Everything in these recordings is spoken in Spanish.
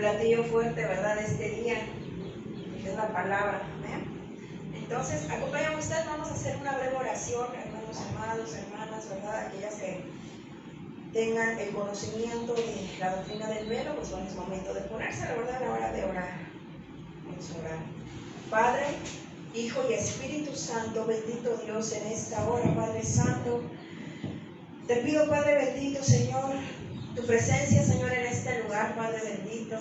platillo fuerte, ¿verdad?, de este día, que es la palabra. Amén. Entonces, acompáñame usted, vamos a hacer una breve oración, hermanos amados, hermanas, ¿verdad? Aquellas que tengan el conocimiento de la doctrina del velo, pues bueno, es momento de ponerse, la verdad, a la hora de orar. Vamos a orar. Padre, Hijo y Espíritu Santo, bendito Dios, en esta hora, Padre Santo, te pido, Padre bendito, Señor, tu presencia, Señor, en este lugar, Padre bendito.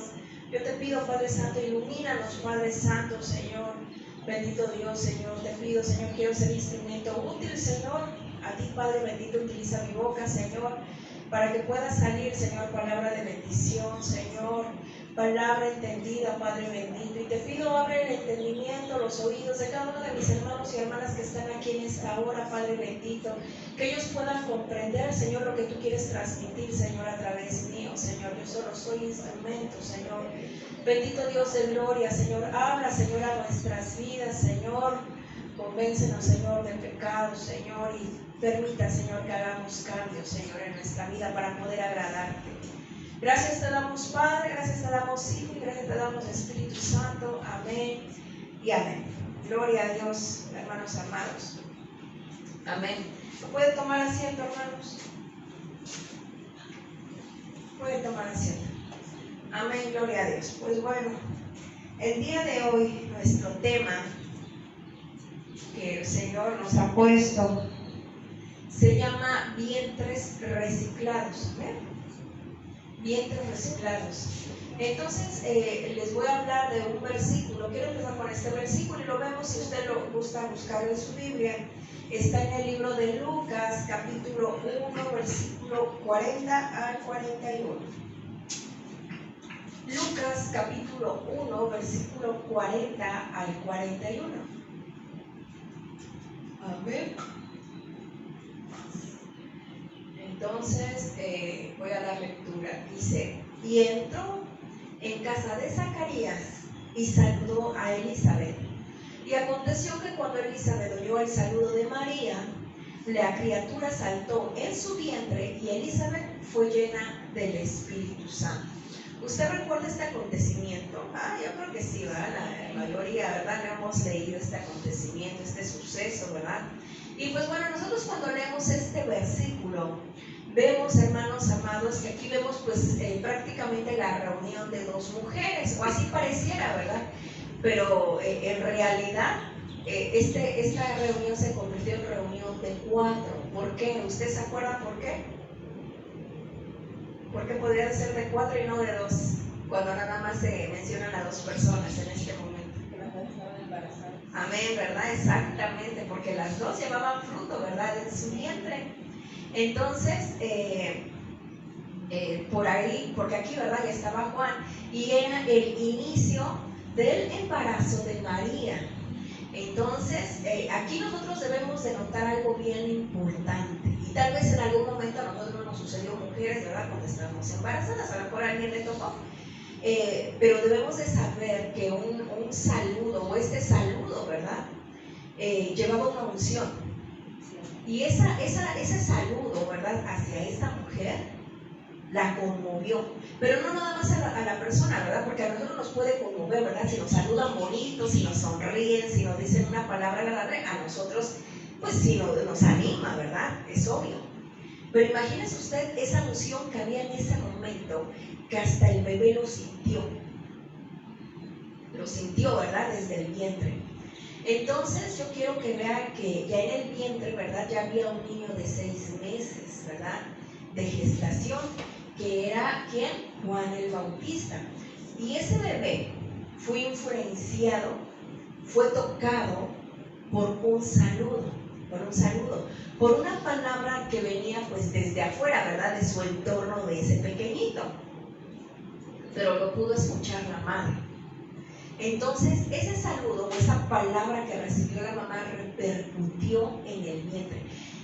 Yo te pido, Padre Santo, ilumínanos, Padre Santo, Señor. Bendito Dios, Señor, te pido, Señor, quiero ser instrumento útil, Señor. A ti, Padre bendito, utiliza mi boca, Señor, para que pueda salir, Señor, palabra de bendición, Señor, palabra entendida, Padre bendito. Y te pido, abre el entendimiento, los oídos de cada uno de mis hermanos y hermanas que están aquí en esta hora, Padre bendito, que ellos puedan comprender, Señor, lo que tú quieres transmitir, Señor, a través mío, Señor. Yo solo soy instrumento, Señor. Bendito Dios de gloria, Señor, habla, Señor, a nuestras vidas, Señor. Convéncenos, Señor, del pecado, Señor, y permita, Señor, que hagamos cambios, Señor, en nuestra vida para poder agradarte. Gracias te damos, Padre, gracias te damos, Hijo, y gracias te damos, Espíritu Santo. Amén y amén. Gloria a Dios, hermanos amados. Amén. ¿Puede tomar asiento, hermanos? Puede tomar asiento. Amén, gloria a Dios. Pues bueno, el día de hoy nuestro tema que el Señor nos ha puesto se llama vientres reciclados. ¿Ven? Vientres reciclados. Entonces les voy a hablar de un versículo. Quiero empezar con este versículo y lo vemos, si usted lo gusta buscar en su Biblia. Está en el libro de Lucas, capítulo 1, versículo 40 al 41. Lucas, capítulo 1, versículo 40 al 41. Amén. Entonces, voy a dar lectura. Dice: y entró en casa de Zacarías y saludó a Elizabeth. Y aconteció que cuando Elizabeth oyó el saludo de María, la criatura saltó en su vientre y Elizabeth fue llena del Espíritu Santo. ¿Usted recuerda este acontecimiento? Yo creo que sí, ¿verdad? La mayoría, ¿verdad? Le hemos leído este acontecimiento, este suceso, ¿verdad? Y pues bueno, nosotros cuando leemos este versículo, vemos, hermanos amados, que aquí vemos pues prácticamente la reunión de dos mujeres, o así pareciera, ¿verdad? Pero en realidad esta reunión se convirtió en reunión de 4. ¿Por qué? ¿Usted se acuerda por qué? ¿Por qué podría ser de 4 y no de 2? Cuando nada más se mencionan a 2 personas en este momento. Porque las dos estaban embarazadas. Amén, ¿verdad? Exactamente, porque las 2 llevaban fruto, ¿verdad? En su vientre. Entonces, por ahí, porque aquí, ¿verdad? Ya estaba Juan, y era el inicio del embarazo de María. Entonces, aquí nosotros debemos de notar algo bien importante. Y tal vez en algún momento a nosotros nos sucedió, mujeres, ¿verdad? Cuando estábamos embarazadas, a lo mejor a alguien le tocó. Pero debemos de saber que un saludo, o este saludo, ¿verdad? Llevaba una unción. Y ese saludo, ¿verdad? Hacia esta mujer la conmovió, pero no nada más a la persona, ¿verdad? Porque a nosotros nos puede conmover, ¿verdad? Si nos saludan bonitos, si nos sonríen, si nos dicen una palabra agradable, a nosotros, pues sí nos anima, ¿verdad? Es obvio. Pero imagínese usted esa emoción que había en ese momento, que hasta el bebé lo sintió, ¿verdad? Desde el vientre. Entonces yo quiero que vean que ya en el vientre, ¿verdad? Ya había un niño de 6 meses, ¿verdad? De gestación, que era, ¿quién? Juan el Bautista. Y ese bebé fue influenciado, fue tocado por un saludo, por una palabra que venía pues desde afuera, ¿verdad? De su entorno, de ese pequeñito. Pero lo pudo escuchar la madre. Entonces, ese saludo, esa palabra que recibió la mamá, repercutió en el vientre.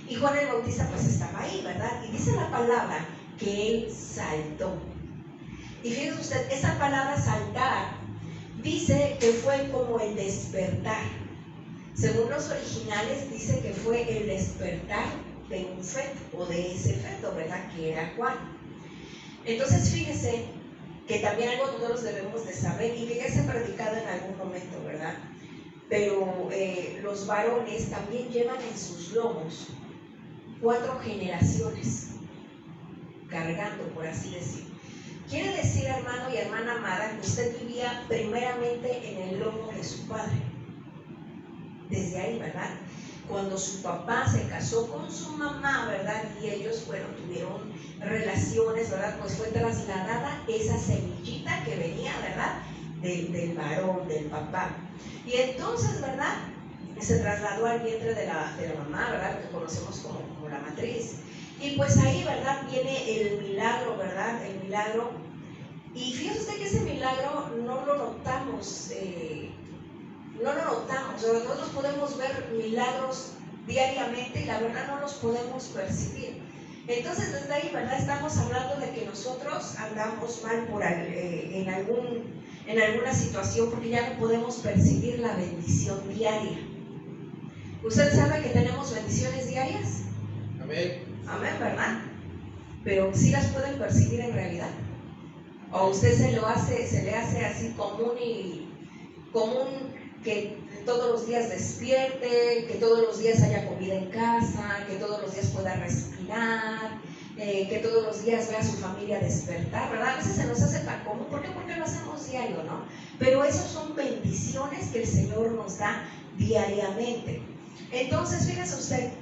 Y Juan el Bautista pues estaba ahí, ¿verdad? Y dice la palabra que él saltó. Y fíjese usted, esa palabra saltar, dice que fue como el despertar. Según los originales, dice que fue el despertar de un feto, o de ese feto, ¿verdad? Que era Juan. Entonces, fíjese que también algo nosotros debemos de saber y que ya se ha predicado en algún momento, ¿verdad? Pero los varones también llevan en sus lomos 4 generaciones cargando, por así decir. Quiere decir, hermano y hermana amada, que usted vivía primeramente en el lomo de su padre. Desde ahí, ¿verdad? Cuando su papá se casó con su mamá, ¿verdad? Y ellos tuvieron relaciones, ¿verdad? Pues fue trasladada esa semillita que venía, ¿verdad? Del varón, del papá. Y entonces, ¿verdad? Se trasladó al vientre de la mamá, ¿verdad? Lo que conocemos como la matriz. Y pues ahí, ¿verdad? Viene el milagro, ¿verdad? El milagro. Y fíjese usted que ese milagro no lo notamos, nosotros podemos ver milagros diariamente y la verdad no los podemos percibir. Entonces desde ahí, ¿verdad? Estamos hablando de que nosotros andamos mal en alguna situación porque ya no podemos percibir la bendición diaria. ¿Usted sabe que tenemos bendiciones diarias? Amén. Amén, ¿verdad? Pero ¿sí las pueden percibir en realidad? ¿O usted se le hace así común que todos los días despierte, que todos los días haya comida en casa, que todos los días pueda respirar, que todos los días vea a su familia despertar, ¿verdad? A veces se nos hace tan común, ¿por qué? Porque lo hacemos diario, ¿no? Pero esas son bendiciones que el Señor nos da diariamente. Entonces, fíjese usted,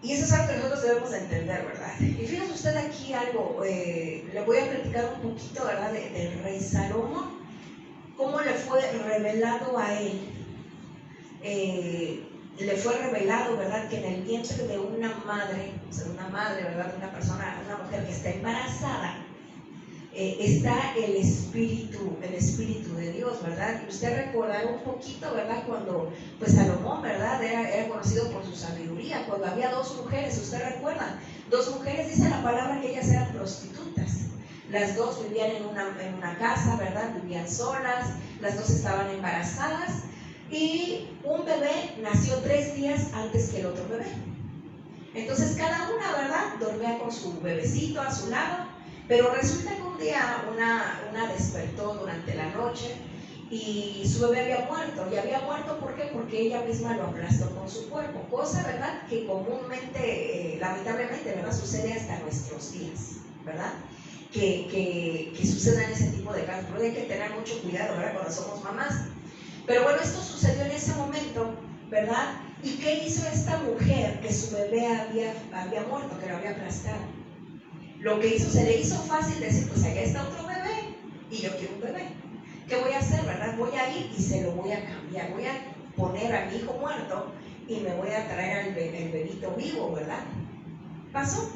y eso es algo que nosotros debemos de entender, ¿verdad? Y fíjese usted aquí algo, le voy a platicar un poquito, ¿verdad? Del rey Salomón, cómo le fue revelado a él. Le fue revelado, ¿verdad? Que en el vientre de una madre, ¿verdad? Una persona, una mujer que está embarazada, está el espíritu de Dios, ¿verdad? Y usted recordará un poquito, ¿verdad? Cuando pues Salomón, ¿verdad? Era conocido por su sabiduría, cuando había 2 mujeres, usted recuerda, 2 mujeres, dice la palabra que ellas eran prostitutas. Las 2 vivían en una casa, ¿verdad? Vivían solas, las 2 estaban embarazadas y un bebé nació 3 días antes que el otro bebé. Entonces cada una, ¿verdad? Dormía con su bebecito a su lado. Pero resulta que un día una despertó durante la noche y su bebé había muerto. Y había muerto, ¿por qué? Porque ella misma lo aplastó con su cuerpo. Cosa, ¿verdad? Que comúnmente, lamentablemente, ¿verdad? Sucede hasta nuestros días, ¿verdad? Que sucedan ese tipo de casos. Pero hay que tener mucho cuidado, ¿verdad? Cuando somos mamás. Pero bueno, esto sucedió en ese momento, ¿verdad? ¿Y qué hizo esta mujer que su bebé había muerto, que lo había aplastado? Lo que hizo, se le hizo fácil decir, pues allá está otro bebé y yo quiero un bebé. ¿Qué voy a hacer, verdad? Voy a ir y se lo voy a cambiar. Voy a poner a mi hijo muerto y me voy a traer al bebito vivo, ¿verdad? Pasó.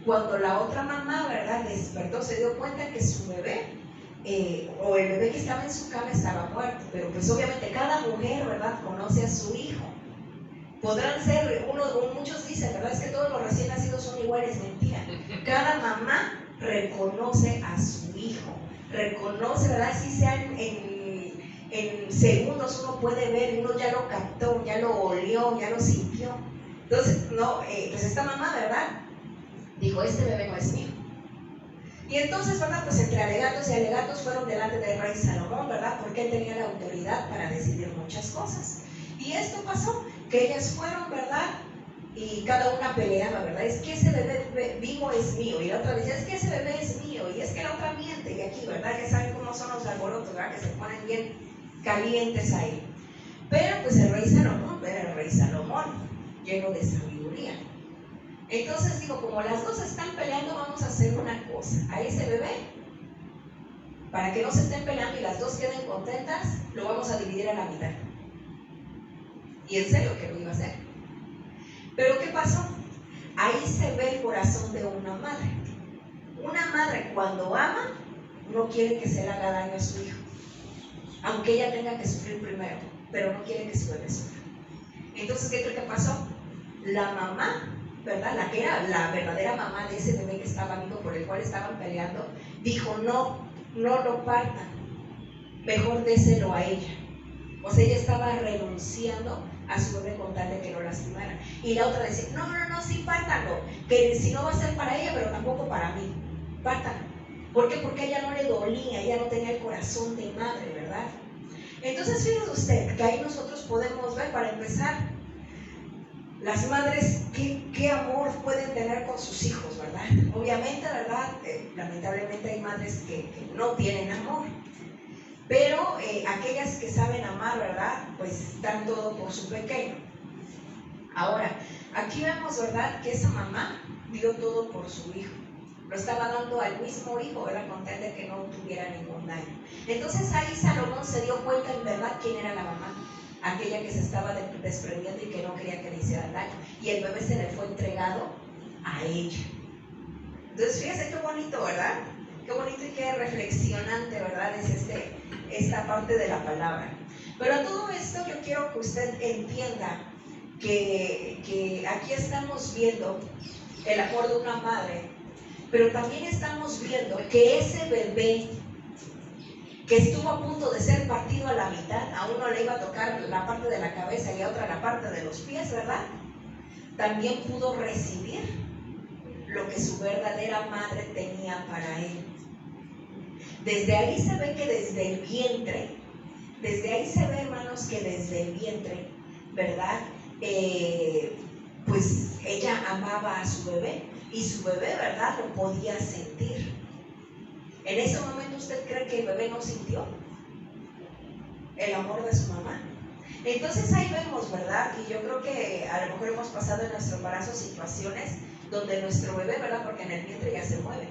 Cuando la otra mamá, ¿verdad? Despertó, se dio cuenta que su bebé, o el bebé que estaba en su cama estaba muerto. Pero pues obviamente cada mujer, ¿verdad? Conoce a su hijo. Podrán ser, muchos dicen, ¿verdad? Es que todos los recién nacidos son iguales, mentira. Cada mamá reconoce a su hijo, reconoce, ¿verdad? Si sean en segundos uno puede ver, uno ya lo captó, ya lo olió, ya lo sintió. Entonces, no, pues esta mamá, ¿verdad? Dijo, este bebé no es mío. Y entonces, ¿verdad? Pues entre alegatos y alegatos fueron delante del rey Salomón, ¿verdad? Porque él tenía la autoridad para decidir muchas cosas. Y esto pasó, que ellas fueron, ¿verdad? Y cada una peleaba, ¿verdad? Es que ese bebé vivo es mío. Y la otra decía, es que ese bebé es mío. Y es que la otra miente. Y aquí, ¿verdad? Ya saben cómo son los alborotos, ¿verdad? Que se ponen bien calientes ahí. Pero pues el rey Salomón era el rey Salomón, lleno de sabiduría. Entonces digo, como las 2 están peleando, vamos a hacer una cosa. A ese bebé, para que no se estén peleando y las 2 queden contentas, lo vamos a dividir a la mitad. Y en serio que lo iba a hacer. Pero ¿qué pasó? Ahí se ve el corazón de una madre. Una madre cuando ama, no quiere que se le haga daño a su hijo. Aunque ella tenga que sufrir primero, pero no quiere que su bebé sufra. Entonces, ¿qué creo que pasó? La mamá, ¿verdad? La que era la verdadera mamá de ese bebé que estaba vivo, por el cual estaban peleando, dijo, no lo partan. Mejor déselo a ella. O sea, ella estaba renunciando a su bebé con tal de que no lastimara. Y la otra decía, no, sí, pártanlo, que si no va a ser para ella, pero tampoco para mí, pártanlo. ¿Por qué? Porque a ella no le dolía, ella no tenía el corazón de madre, ¿verdad? Entonces, fíjese usted que ahí nosotros podemos ver, para empezar, las madres, qué amor pueden tener con sus hijos, ¿verdad? Obviamente, ¿verdad? Lamentablemente hay madres que no tienen amor, pero aquellas que saben amar, ¿verdad? Pues dan todo por su pequeño. Ahora, aquí vemos, ¿verdad? Que esa mamá dio todo por su hijo. Lo estaba dando al mismo hijo, ¿verdad? Con tal de que no tuviera ningún daño. Entonces ahí Salomón se dio cuenta en verdad quién era la mamá, aquella que se estaba desprendiendo y que no quería que le hicieran daño. Y el bebé se le fue entregado a ella. Entonces fíjese qué bonito, ¿verdad? Qué bonito y qué reflexionante, ¿verdad? Es esta parte de la palabra. Pero a todo esto yo quiero que usted entienda que aquí estamos viendo el amor de una madre, pero también estamos viendo que ese bebé que estuvo a punto de ser partido a la mitad, a uno le iba a tocar la parte de la cabeza y a otra la parte de los pies, ¿verdad? También pudo recibir lo que su verdadera madre tenía para él. Desde ahí se ve que desde el vientre, desde ahí se ve, hermanos, que desde el vientre, ¿verdad? Pues ella amaba a su bebé y su bebé, ¿verdad? Lo podía sentir. ¿En ese momento usted cree que el bebé no sintió el amor de su mamá? Entonces ahí vemos, ¿verdad? Y yo creo que a lo mejor hemos pasado en nuestro embarazo situaciones donde nuestro bebé, ¿verdad? Porque en el vientre ya se mueve,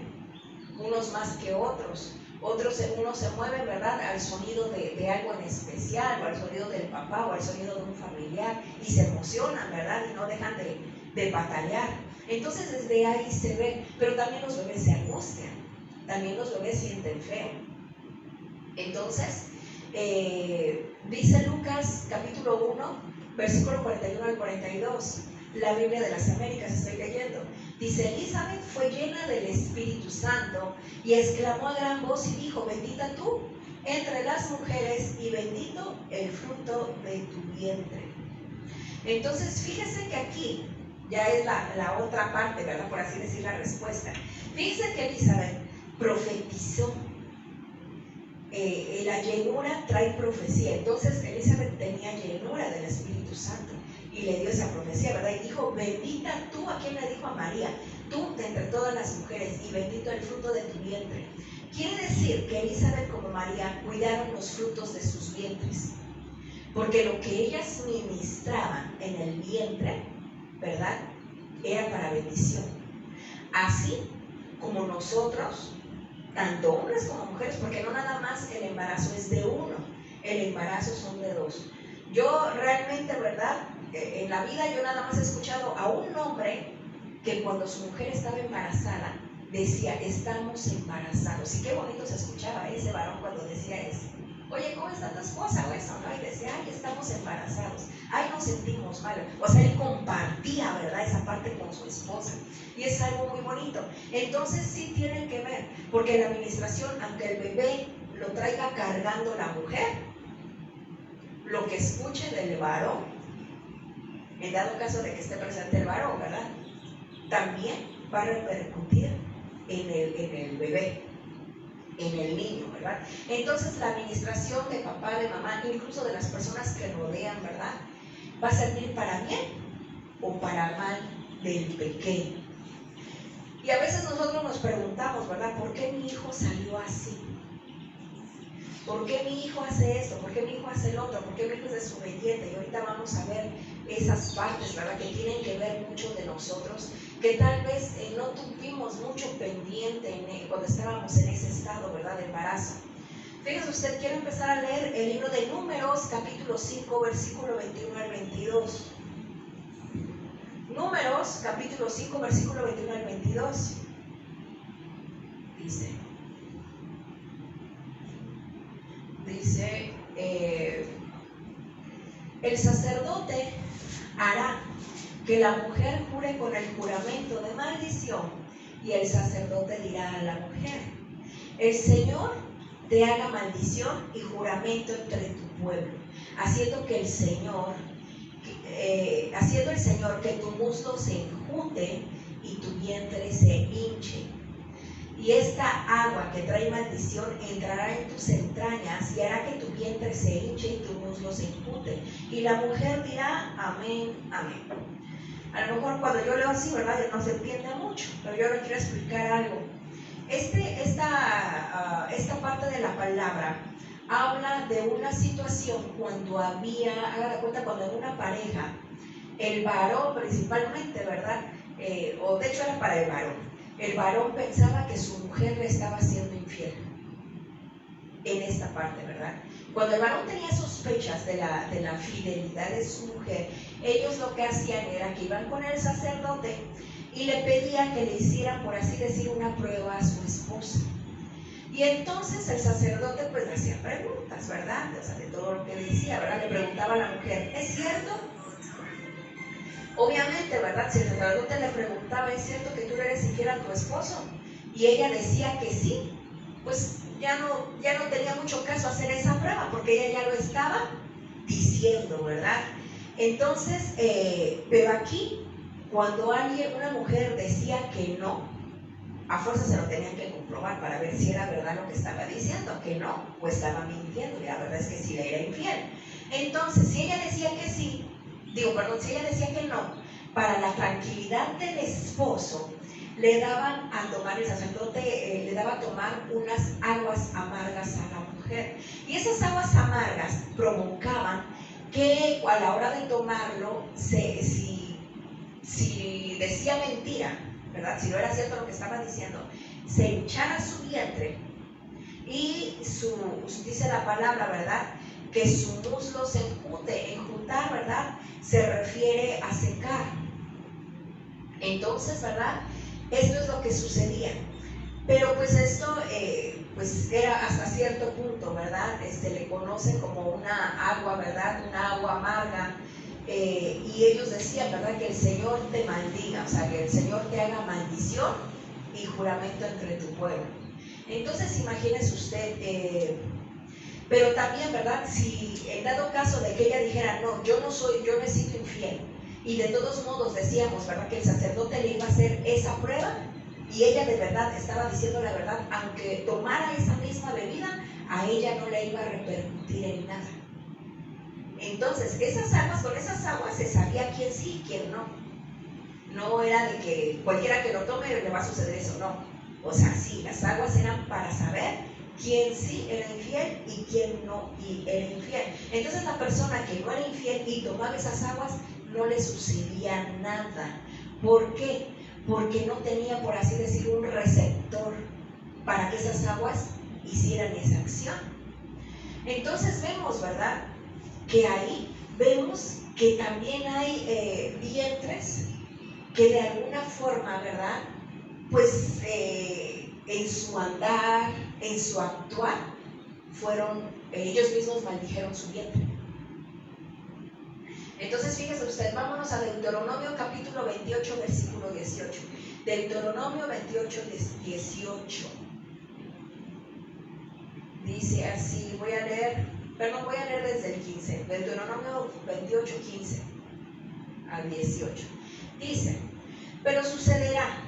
unos más que otros. Unos se mueven, ¿verdad? Al sonido de algo en especial, o al sonido del papá, o al sonido de un familiar, y se emocionan, ¿verdad? Y no dejan de batallar. Entonces desde ahí se ve, pero también los bebés se angustian, también los bebés sienten feo. Entonces, dice Lucas capítulo 1, versículo 41 al 42, la Biblia de las Américas, estoy leyendo. Dice: Elizabeth fue llena del Espíritu Santo y exclamó a gran voz y dijo: bendita tú entre las mujeres y bendito el fruto de tu vientre. Entonces fíjese que aquí ya es la otra parte, ¿verdad? Por así decir, la respuesta. Fíjese que Elizabeth profetizó. La llenura trae profecía. Entonces Elizabeth tenía llenura del Espíritu Santo y le dio esa profecía, ¿verdad? Y dijo: bendita tú. ¿A quién le dijo? A María. Tú de entre todas las mujeres, y bendito el fruto de tu vientre. Quiere decir que Elizabeth como María cuidaron los frutos de sus vientres, porque lo que ellas ministraban en el vientre, ¿verdad?, era para bendición. Así como nosotros, tanto hombres como mujeres, porque no nada más el embarazo es de uno, el embarazo son de dos. Yo realmente, ¿verdad?, en la vida yo nada más he escuchado a un hombre que cuando su mujer estaba embarazada decía: estamos embarazados. Y qué bonito se escuchaba ese varón cuando decía eso. Oye, ¿cómo está tu esposa? O eso, ¿no? Y decía: ay, estamos embarazados, ay, nos sentimos mal. O sea, él compartía, ¿verdad?, esa parte con su esposa. Y es algo muy bonito. Entonces sí tienen que ver, porque la administración, aunque el bebé lo traiga cargando la mujer, lo que escuche del varón, en dado caso de que esté presente el varón, ¿verdad?, también va a repercutir en el bebé, en el niño, ¿verdad? Entonces la administración de papá, de mamá, incluso de las personas que rodean, ¿verdad?, va a servir para bien o para mal del pequeño. Y a veces nosotros nos preguntamos, ¿verdad?, ¿por qué mi hijo salió así? ¿Por qué mi hijo hace esto? ¿Por qué mi hijo hace el otro? ¿Por qué mi hijo es desobediente? Y ahorita vamos a ver esas partes, ¿verdad?, que tienen que ver mucho de nosotros, que tal vez no tuvimos mucho pendiente cuando estábamos en ese estado, ¿verdad?, de embarazo. Fíjese usted, quiero empezar a leer el libro de Números, capítulo 5, versículo 21 al 22. Números, capítulo 5, versículo 21 al 22. Dice, el sacerdote hará que la mujer jure con el juramento de maldición, y el sacerdote dirá a la mujer: el Señor te haga maldición y juramento entre tu pueblo, haciendo el Señor que tu muslo se enjunte y tu vientre se hinche. y esta agua que trae maldición entrará en tus entrañas y hará que tu vientre se hinche y tu muslo se enjute. Y la mujer dirá, amén, amén. A lo mejor cuando yo leo así, ¿verdad?, no se entiende mucho, pero yo le quiero explicar algo. Esta parte de la palabra habla de una situación cuando había, haga de cuenta, cuando en una pareja, el varón principalmente, ¿verdad?, o de hecho era para el varón pensaba que su mujer le estaba siendo infiel en esta parte, ¿verdad? Cuando el varón tenía sospechas de la fidelidad de su mujer, ellos lo que hacían era que iban con el sacerdote y le pedían que le hicieran, por así decir, una prueba a su esposa. Y entonces el sacerdote pues le hacía preguntas, ¿verdad? O sea, de todo lo que decía, ¿verdad? Le preguntaba a la mujer, ¿es cierto? Obviamente, ¿verdad? Si el sacerdote le preguntaba, ¿es cierto que tú eres infiel a tu esposo? Y ella decía que sí, pues ya no tenía mucho caso hacer esa prueba, porque ella ya lo estaba diciendo, ¿verdad? Entonces, pero aquí, cuando una mujer decía que no, a fuerza se lo tenían que comprobar para ver si era verdad lo que estaba diciendo, que no, pues estaba mintiendo, y la verdad es que sí le era infiel. Entonces, si ella decía que sí, si ella decía que no, para la tranquilidad del esposo, le daban a tomar, el sacerdote le daba a tomar unas aguas amargas a la mujer. Y esas aguas amargas provocaban que a la hora de tomarlo, si decía mentira, ¿verdad?, si no era cierto lo que estaba diciendo, se hinchara su vientre y dice la palabra, ¿verdad?, que su muslo se enjute. Enjutar, ¿verdad?, se refiere a secar. Entonces, ¿verdad?, esto es lo que sucedía. Pero pues esto pues era hasta cierto punto, ¿verdad? Le conocen como una agua, ¿verdad?, una agua amarga. Y ellos decían, ¿verdad?, que el Señor te maldiga, o sea, que el Señor te haga maldición y juramento entre tu pueblo. Entonces, imagínese usted, pero también, ¿verdad?, si en dado caso de que ella dijera, no, yo no he sido infiel, y de todos modos decíamos, ¿verdad?, que el sacerdote le iba a hacer esa prueba, y ella de verdad estaba diciendo la verdad, aunque tomara esa misma bebida, a ella no le iba a repercutir en nada. Entonces, con esas aguas se sabía quién sí y quién no. No era de que cualquiera que lo tome le va a suceder eso, no. O sea, sí, las aguas eran para saber quién sí era infiel y quién no era infiel. Entonces, la persona que no era infiel y tomaba esas aguas, no le sucedía nada. ¿Por qué? Porque no tenía, por así decir, un receptor para que esas aguas hicieran esa acción. Entonces vemos, ¿verdad?, que ahí vemos que también hay vientres que de alguna forma, ¿verdad?, pues en su andar, en su actuar, ellos mismos maldijeron su vientre. Entonces, fíjese usted, vámonos a Deuteronomio capítulo 28, versículo 18. Deuteronomio 28, 18. Dice así, voy a leer desde el 15. Deuteronomio 28, 15 al 18. Dice, pero sucederá,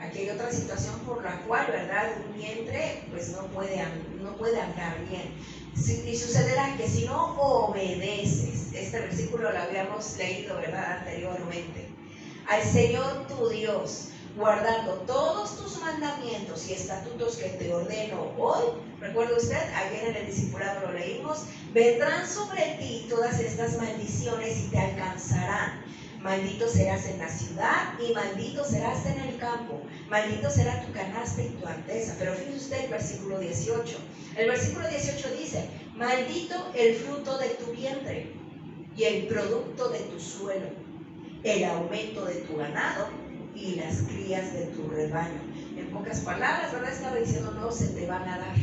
aquí hay otra situación por la cual, ¿verdad?, un vientre pues no puede andar bien. Y sucederá que si no obedeces, este versículo lo habíamos leído, ¿verdad?, anteriormente, al Señor tu Dios, guardando todos tus mandamientos y estatutos que te ordeno hoy. ¿Recuerda usted? Ayer en el discipulado lo leímos. Vendrán sobre ti todas estas maldiciones y te alcanzarán. Maldito serás en la ciudad y maldito serás en el campo. Maldito será tu canasta y tu arteza. Pero fíjese usted el versículo 18. El versículo 18 dice, maldito el fruto de tu vientre y el producto de tu suelo, el aumento de tu ganado y las crías de tu rebaño. En pocas palabras, ¿verdad?, estaba diciendo, no se te van a dar.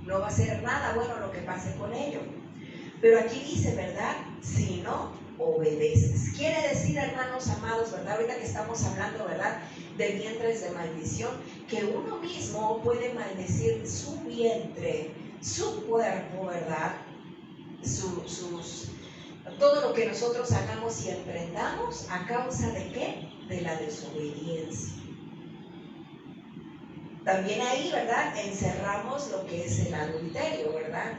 No va a ser nada bueno lo que pase con ello. Pero aquí dice, ¿verdad?, si no obedeces. Quiere decir, hermanos amados, ¿verdad?, ahorita que estamos hablando, ¿verdad?, de vientres de maldición, que uno mismo puede maldecir su vientre, su cuerpo, ¿verdad?, todo lo que nosotros hagamos y emprendamos, ¿a causa de qué? De la desobediencia. también ahí, ¿verdad?, encerramos lo que es el adulterio, ¿verdad?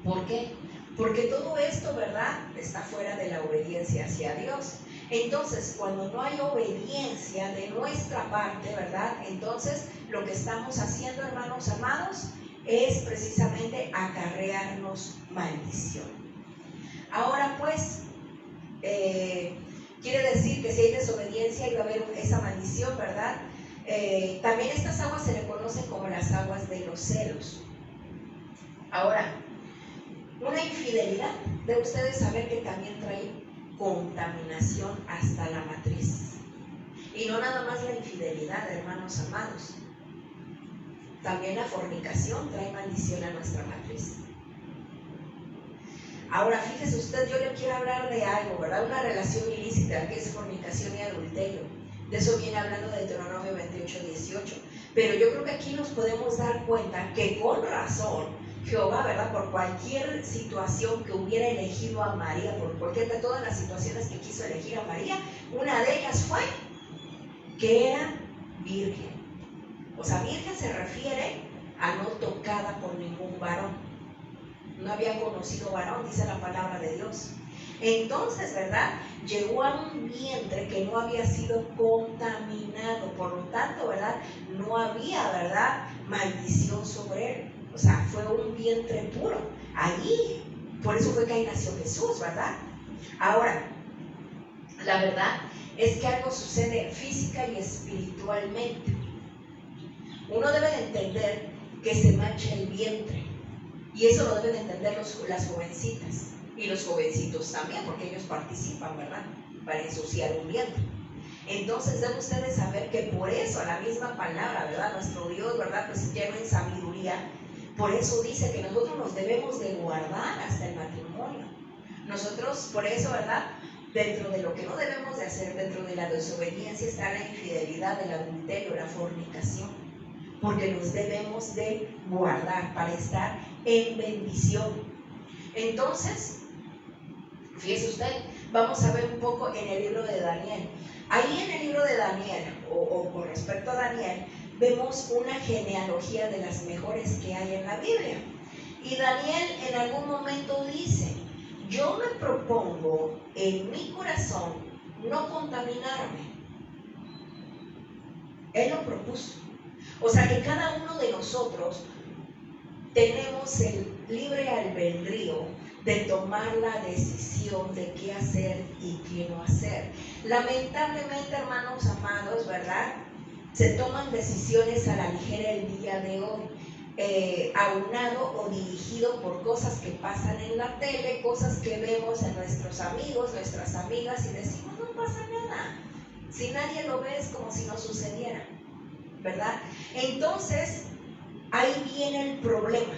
¿Por qué? Porque todo esto, ¿verdad?, está fuera de la obediencia hacia Dios. Entonces, cuando no hay obediencia de nuestra parte, ¿verdad?, entonces lo que estamos haciendo, hermanos amados, es precisamente acarrearnos maldición. Ahora pues, quiere decir que si hay desobediencia iba a haber esa maldición, ¿verdad? También estas aguas se le conocen como las aguas de los celos. Ahora, una infidelidad, debe ustedes saber que también trae contaminación hasta la matriz. Y no nada más la infidelidad, hermanos amados. También la fornicación trae maldición a nuestra matriz. Ahora, fíjese usted, yo le quiero hablar de algo, ¿verdad? Una relación ilícita, que es fornicación y adulterio. De eso viene hablando de Deuteronomio 28:18. Pero yo creo que aquí nos podemos dar cuenta que con razón Jehová, ¿verdad?, por cualquier situación que hubiera elegido a María, por cualquier de todas las situaciones que quiso elegir a María, una de ellas fue que era virgen. O sea, virgen se refiere a no tocada por ningún varón. No había conocido varón, dice la palabra de Dios. Entonces, ¿verdad?, llegó a un vientre que no había sido contaminado. Por lo tanto, ¿verdad?, no había, ¿verdad?, maldición sobre él. O sea, fue un vientre puro. Allí, por eso fue que ahí nació Jesús, ¿verdad? Ahora, la verdad es que algo sucede física y espiritualmente. Uno debe de entender que se mancha el vientre. Y eso lo deben entender las jovencitas y los jovencitos también, porque ellos participan, ¿verdad?, para ensuciar un vientre. Entonces deben ustedes saber que por eso la misma palabra, ¿verdad?, nuestro Dios, ¿verdad?, pues lleno en sabiduría, por eso dice que nosotros nos debemos de guardar hasta el matrimonio. Nosotros, por eso, ¿verdad?, dentro de lo que no debemos de hacer, dentro de la desobediencia está la infidelidad, el adulterio, la fornicación, porque nos debemos de guardar para estar en bendición. Entonces, fíjese usted, vamos a ver un poco en el libro de Daniel. Ahí en el libro de Daniel, o con respecto a Daniel, vemos una genealogía de las mejores que hay en la Biblia. Y Daniel en algún momento dice: yo me propongo en mi corazón no contaminarme. Él lo propuso. O sea que cada uno de nosotros tenemos el libre albedrío de tomar la decisión de qué hacer y qué no hacer. Lamentablemente, hermanos amados, ¿verdad?, se toman decisiones a la ligera el día de hoy, aunado o dirigido por cosas que pasan en la tele, cosas que vemos en nuestros amigos, nuestras amigas, y decimos: no pasa nada. Si nadie lo ve, es como si no sucediera, ¿verdad? Entonces, ahí viene el problema.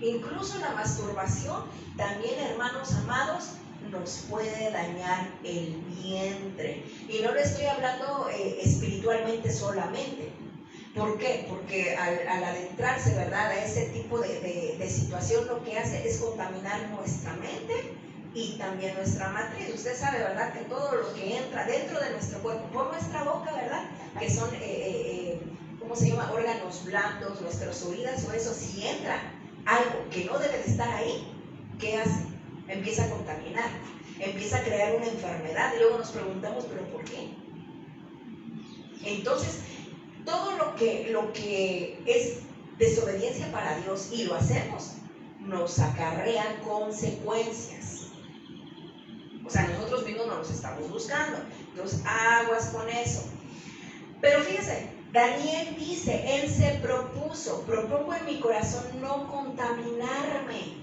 Incluso la masturbación también, hermanos amados, nos puede dañar el vientre. Y no le estoy hablando espiritualmente solamente. ¿Por qué? Porque al adentrarse, ¿verdad?, a ese tipo de situación, lo que hace es contaminar nuestra mente y también nuestra matriz. Usted sabe, ¿verdad?, que todo lo que entra dentro de nuestro cuerpo por nuestra boca, ¿verdad?, que son, ¿cómo se llama?, órganos blandos, nuestros oídos, o eso, si entra algo que no debe de estar ahí, ¿qué hace? Empieza a contaminar, empieza a crear una enfermedad, y luego nos preguntamos: ¿pero por qué? Entonces, todo lo que es desobediencia para Dios, y lo hacemos, nos acarrea consecuencias. O sea, nosotros mismos no los estamos buscando. Entonces, aguas con eso. Pero fíjense, Daniel dice, él se propongo en mi corazón no contaminarme.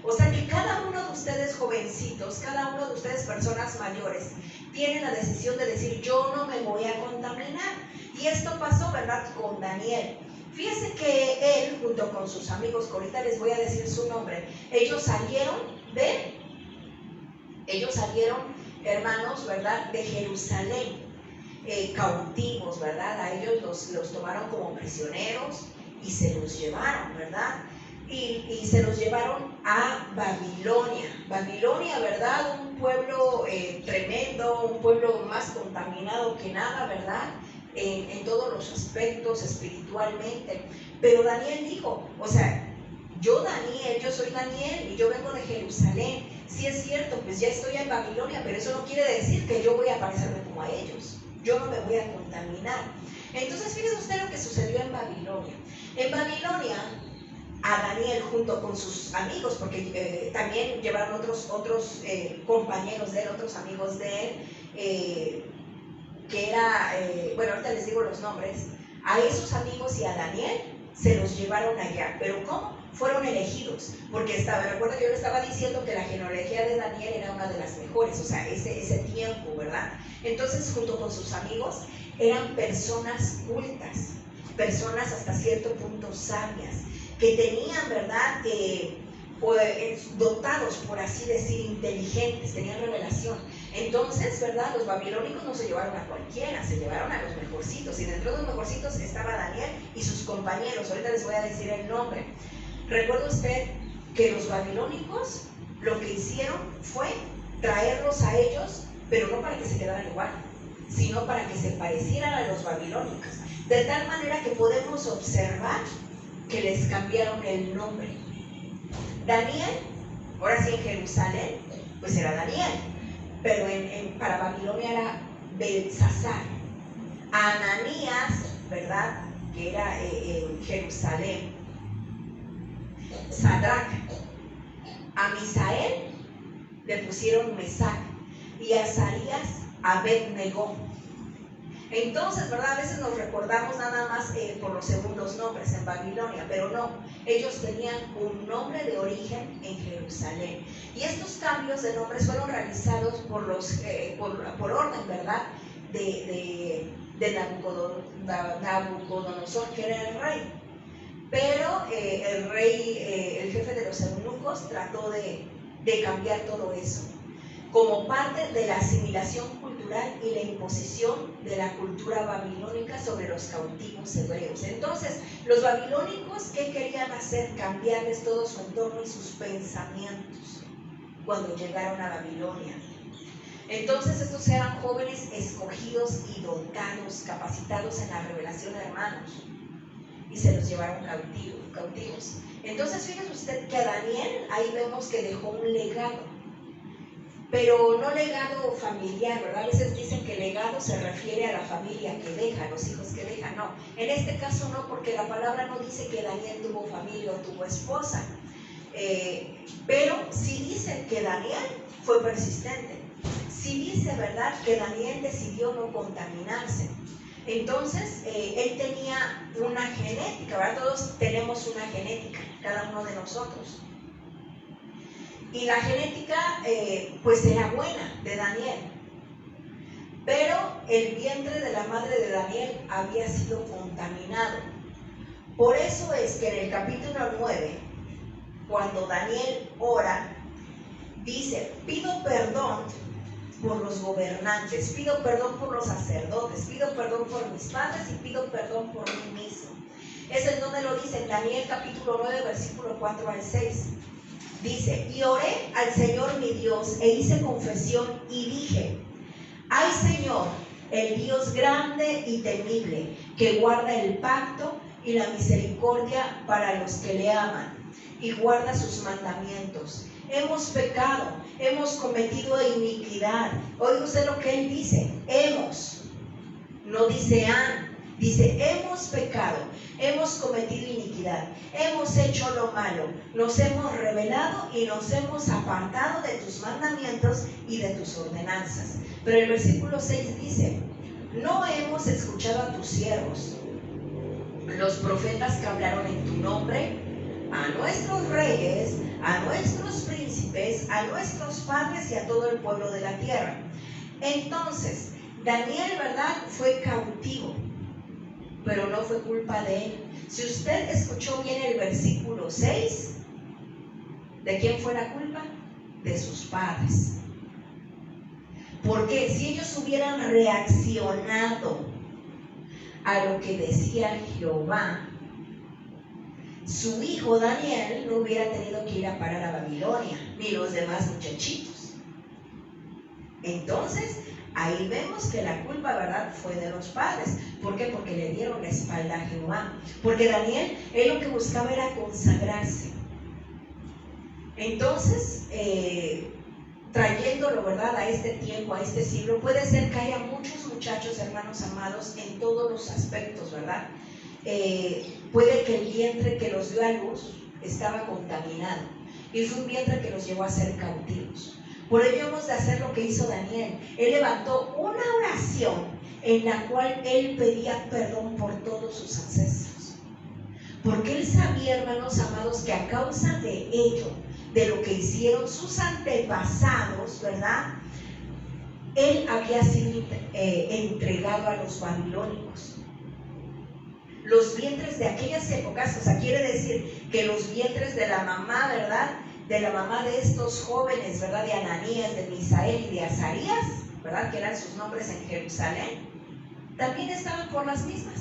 O sea que cada uno de ustedes jovencitos, cada uno de ustedes personas mayores, tienen la decisión de decir: yo no me voy a contaminar. Y esto pasó, ¿verdad?, con Daniel. Fíjense que él, junto con sus amigos, que ahorita les voy a decir su nombre, ellos salieron, hermanos, ¿verdad?, de Jerusalén, cautivos, ¿verdad? A ellos los tomaron como prisioneros y se los llevaron, ¿verdad? Y se los llevaron a Babilonia. Babilonia, ¿verdad?, un pueblo tremendo, un pueblo más contaminado que nada, ¿verdad? en todos los aspectos, espiritualmente. Pero Daniel dijo, o sea, yo Daniel, yo soy Daniel y yo vengo de Jerusalén. Sí es cierto, pues ya estoy en Babilonia, pero eso no quiere decir que yo voy a parecerme como a ellos. Yo no me voy a contaminar. Entonces, fíjese usted lo que sucedió en Babilonia. En Babilonia, a Daniel junto con sus amigos, porque también llevaron otros compañeros de él, otros amigos de él, que era, bueno, ahorita les digo los nombres, a esos amigos y a Daniel se los llevaron allá. ¿Pero cómo? Fueron elegidos, porque recuerda que yo le estaba diciendo que la genealogía de Daniel era una de las mejores, o sea, ese tiempo, ¿verdad? Entonces, junto con sus amigos, eran personas cultas, personas hasta cierto punto sabias, que tenían, ¿verdad?, dotados, por así decir, inteligentes, tenían revelación. Entonces, ¿verdad?, los babilónicos no se llevaron a cualquiera, se llevaron a los mejorcitos, y dentro de los mejorcitos estaba Daniel y sus compañeros. Ahorita les voy a decir el nombre. Recuerda usted que los babilónicos lo que hicieron fue traerlos a ellos, pero no para que se quedaran igual, sino para que se parecieran a los babilónicos, de tal manera que podemos observar que les cambiaron el nombre. Daniel, ahora sí en Jerusalén, pues era Daniel, pero para Babilonia era Belsasar. Ananías, ¿verdad?, que era en Jerusalén, Sadrach. A Misael le pusieron Mesac y a Azarías Abed-Negó. Entonces, ¿verdad?, a veces nos recordamos nada más por los segundos nombres en Babilonia, pero no, ellos tenían un nombre de origen en Jerusalén. Y estos cambios de nombres fueron realizados por orden, ¿verdad?, de Nabucodonosor, que era el rey. Pero el rey, el jefe de los eunucos, trató de cambiar todo eso, como parte de la asimilación cultural y la imposición de la cultura babilónica sobre los cautivos hebreos. Entonces, los babilónicos, ¿qué querían hacer? Cambiarles todo su entorno y sus pensamientos cuando llegaron a Babilonia. Entonces, estos eran jóvenes escogidos y dotados, capacitados en la revelación, hermanos, y se los llevaron cautivos. Entonces, fíjese usted que a Daniel, ahí vemos que dejó un legado, pero no legado familiar, ¿verdad? A veces dicen que legado se refiere a la familia que deja, los hijos que deja. No, en este caso no, porque la palabra no dice que Daniel tuvo familia o tuvo esposa, pero sí dice que Daniel fue persistente. Sí dice, ¿verdad?, que Daniel decidió no contaminarse. Entonces, él tenía una genética, ¿verdad? Todos tenemos una genética, cada uno de nosotros. Y la genética, pues era buena, de Daniel. Pero el vientre de la madre de Daniel había sido contaminado. Por eso es que en el capítulo 9, cuando Daniel ora, dice: pido perdón por los gobernantes, pido perdón por los sacerdotes, pido perdón por mis padres y pido perdón por mí mismo. Es en donde lo dice en Daniel capítulo 9, versículo 4 al 6. Dice: y oré al Señor mi Dios e hice confesión y dije: ay Señor, el Dios grande y temible, que guarda el pacto y la misericordia para los que le aman y guarda sus mandamientos. Hemos pecado, hemos cometido iniquidad. Oiga usted lo que él dice: hemos, no dice han, dice hemos pecado, hemos cometido iniquidad, hemos hecho lo malo, nos hemos rebelado y nos hemos apartado de tus mandamientos y de tus ordenanzas. Pero el versículo 6 dice: no hemos escuchado a tus siervos, los profetas que hablaron en tu nombre, a nuestros reyes, a nuestros príncipes, a nuestros padres y a todo el pueblo de la tierra. Entonces, Daniel, ¿verdad?, fue cautivo, pero no fue culpa de él. Si usted escuchó bien el versículo 6, ¿de quién fue la culpa? De sus padres. Porque si ellos hubieran reaccionado a lo que decía Jehová, su hijo Daniel no hubiera tenido que ir a parar a Babilonia, ni los demás muchachitos. Entonces, Ahí vemos que la culpa, ¿verdad?, fue de los padres. ¿Por qué? Porque le dieron la espalda a Jehová. Porque Daniel, él lo que buscaba era consagrarse. Entonces, trayéndolo, ¿verdad?, a este tiempo, a este siglo, puede ser que haya muchos muchachos, hermanos amados, en todos los aspectos, ¿verdad? Puede que el vientre que los dio a luz estaba contaminado y fue un vientre que los llevó a ser cautivos. Por ello hemos de hacer lo que hizo Daniel. Él levantó una oración en la cual él pedía perdón por todos sus ancestros, porque él sabía, hermanos amados, que a causa de ello, de lo que hicieron sus antepasados, ¿verdad?, él había sido entregado a los babilónicos. Los vientres de aquellas épocas, o sea, quiere decir que los vientres de la mamá, ¿verdad?, de la mamá de estos jóvenes, ¿verdad?, de Ananías, de Misael y de Azarías, ¿verdad?, que eran sus nombres en Jerusalén, también estaban por las mismas.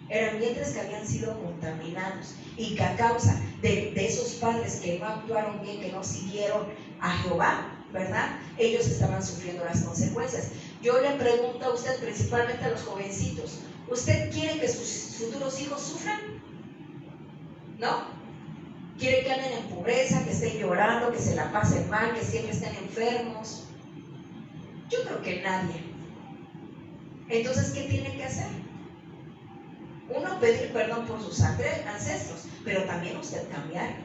Eran vientres que habían sido contaminados y que a causa de esos padres que no actuaron bien, que no siguieron a Jehová, ¿verdad?, ellos estaban sufriendo las consecuencias. Yo le pregunto a usted, principalmente a los jovencitos, ¿usted quiere que sus futuros hijos sufran? ¿No? ¿Quiere que anden en pobreza, que estén llorando, que se la pasen mal, que siempre estén enfermos? Yo creo que nadie. Entonces, ¿qué tiene que hacer? Uno, pedir perdón por sus ancestros, pero también usted cambiar,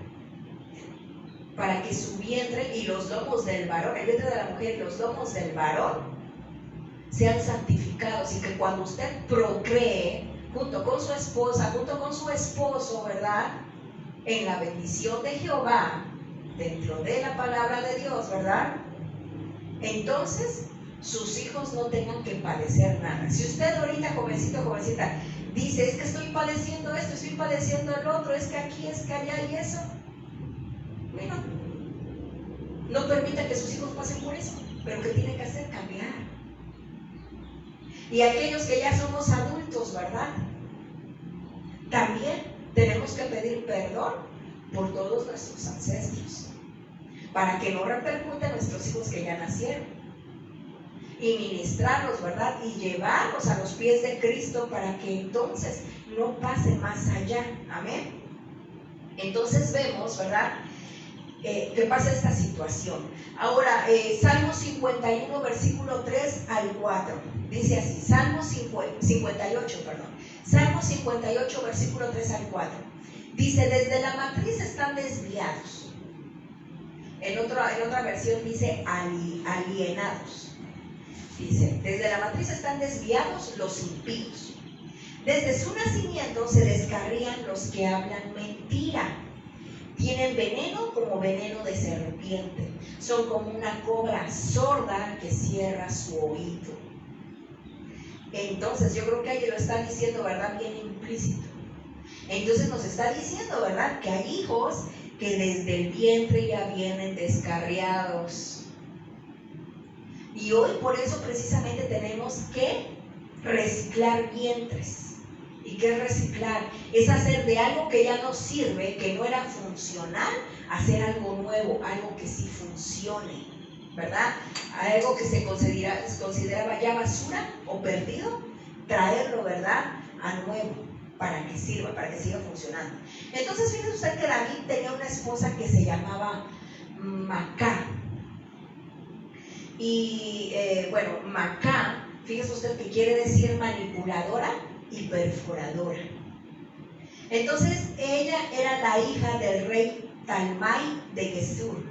para que su vientre y los lomos del varón, el vientre de la mujer y los lomos del varón, sean santificados, y que cuando usted procree junto con su esposa, junto con su esposo, ¿verdad?, en la bendición de Jehová, dentro de la palabra de Dios, ¿verdad?, entonces sus hijos no tengan que padecer nada. Si usted ahorita, jovencito, jovencita, dice, es que estoy padeciendo esto, estoy padeciendo el otro, es que aquí, es que allá y eso, bueno, no permita que sus hijos pasen por eso, pero ¿qué tiene que hacer? Cambiar. Y aquellos que ya somos adultos, ¿verdad?, también tenemos que pedir perdón por todos nuestros ancestros, para que no repercute en nuestros hijos que ya nacieron, y ministrarlos, ¿verdad?, y llevarlos a los pies de Cristo, para que entonces no pase más allá. Amén. Entonces vemos, ¿verdad?, que pasa esta situación. Ahora, Salmo 51, versículo 3 al 4, dice así, Salmo 58, Salmo 58, versículo 3 al 4, dice, desde la matriz están desviados. En otra versión dice alienados. Dice, desde la matriz están desviados los impíos. Desde su nacimiento se descarrían los que hablan mentira. Tienen veneno como veneno de serpiente. Son como una cobra sorda que cierra su oído. Entonces, yo creo que ahí lo está diciendo, ¿verdad?, bien implícito. Entonces nos está diciendo, ¿verdad?, que hay hijos que desde el vientre ya vienen descarriados. Y hoy por eso precisamente tenemos que reciclar vientres. ¿Y qué es reciclar? Es hacer de algo que ya no sirve, que no era funcional, hacer algo nuevo, algo que sí funcione, ¿verdad? Algo que se consideraba ya basura o perdido, traerlo, ¿verdad?, a nuevo, para que sirva, para que siga funcionando. Entonces, fíjese usted que David tenía una esposa que se llamaba Macá. Y bueno, Macá, fíjese usted que quiere decir manipuladora y perforadora. Entonces ella era la hija del rey Talmai de Gesur,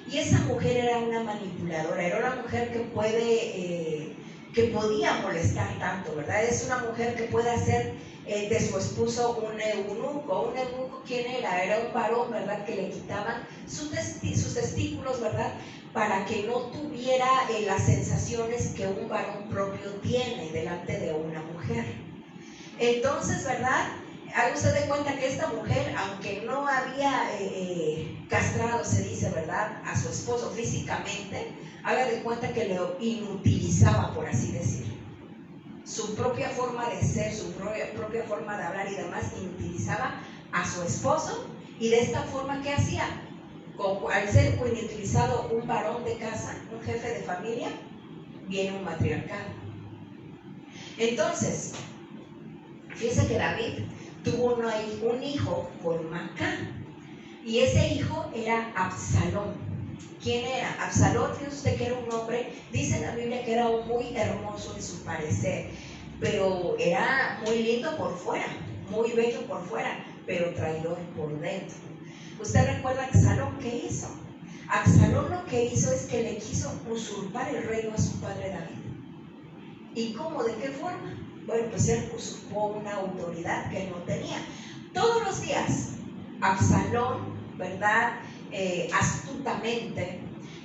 y esa mujer era una manipuladora, era una mujer que podía molestar tanto, ¿verdad? Es una mujer que puede hacer de su esposo un eunuco. ¿Un eunuco quién era? Era un varón, ¿verdad?, que le quitaban sus testículos, ¿verdad?, para que no tuviera las sensaciones que un varón propio tiene delante de una mujer. Entonces, ¿verdad?, haga usted de cuenta que esta mujer, aunque no había castrado, se dice, ¿verdad?, a su esposo físicamente, haga de cuenta que lo inutilizaba, por así decirlo. Su propia forma de ser, su propia forma de hablar y demás, inutilizaba a su esposo, y de esta forma, ¿qué hacía? Al ser inutilizado un varón de casa, un jefe de familia, viene un matriarcado. Entonces, fíjese que David tuvo un hijo con Maacá, y ese hijo era Absalón. ¿Quién era? Absalón, fíjese usted que era un hombre, dice en la Biblia que era muy hermoso en su parecer, pero era muy lindo por fuera, muy bello por fuera, pero traidor por dentro. ¿Usted recuerda a Absalón qué hizo? Absalón lo que hizo es que le quiso usurpar el reino a su padre David. ¿Y cómo? ¿De qué forma? Bueno, pues él usurpó una autoridad que él no tenía. Todos los días, Absalón, ¿verdad? Astutamente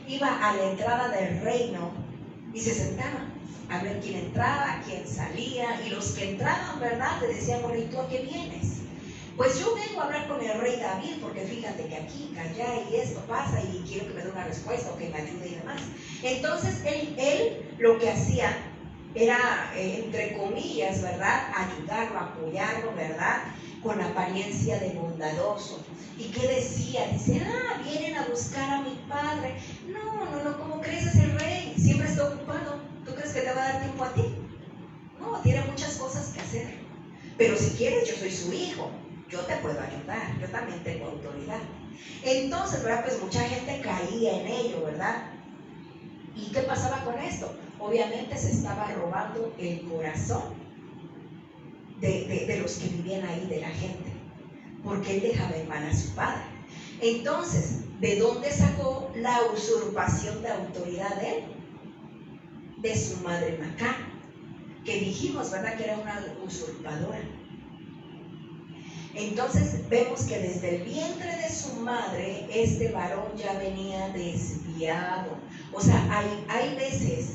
iba a la entrada del reino y se sentaba a ver quién entraba, quién salía, y los que entraban, ¿verdad? Le decían, bueno, ¿y tú a qué vienes? Pues yo vengo a hablar con el rey David, porque fíjate que aquí, allá, y esto pasa, y quiero que me dé una respuesta, o que me ayude y demás. Entonces, él lo que hacía era, entre comillas, ¿verdad?, ayudarlo, apoyarlo, ¿verdad?, con apariencia de bondadoso. ¿Y qué decía? Dice, vienen a buscar a mi padre. No, ¿cómo crees? Es el rey, siempre está ocupado. ¿Tú crees que te va a dar tiempo a ti? No, tiene muchas cosas que hacer. Pero si quieres, yo soy su hijo, yo te puedo ayudar, yo también tengo autoridad. Entonces, ¿verdad?, pues mucha gente caía en ello, ¿verdad? ¿Y qué pasaba con esto? Obviamente se estaba robando el corazón de los que vivían ahí, de la gente, porque él dejaba en mal a su padre. Entonces, ¿de dónde sacó la usurpación de autoridad de él? De su madre Maacá, que dijimos, ¿verdad?, que era una usurpadora. Entonces vemos que desde el vientre de su madre este varón ya venía desviado. O sea, hay veces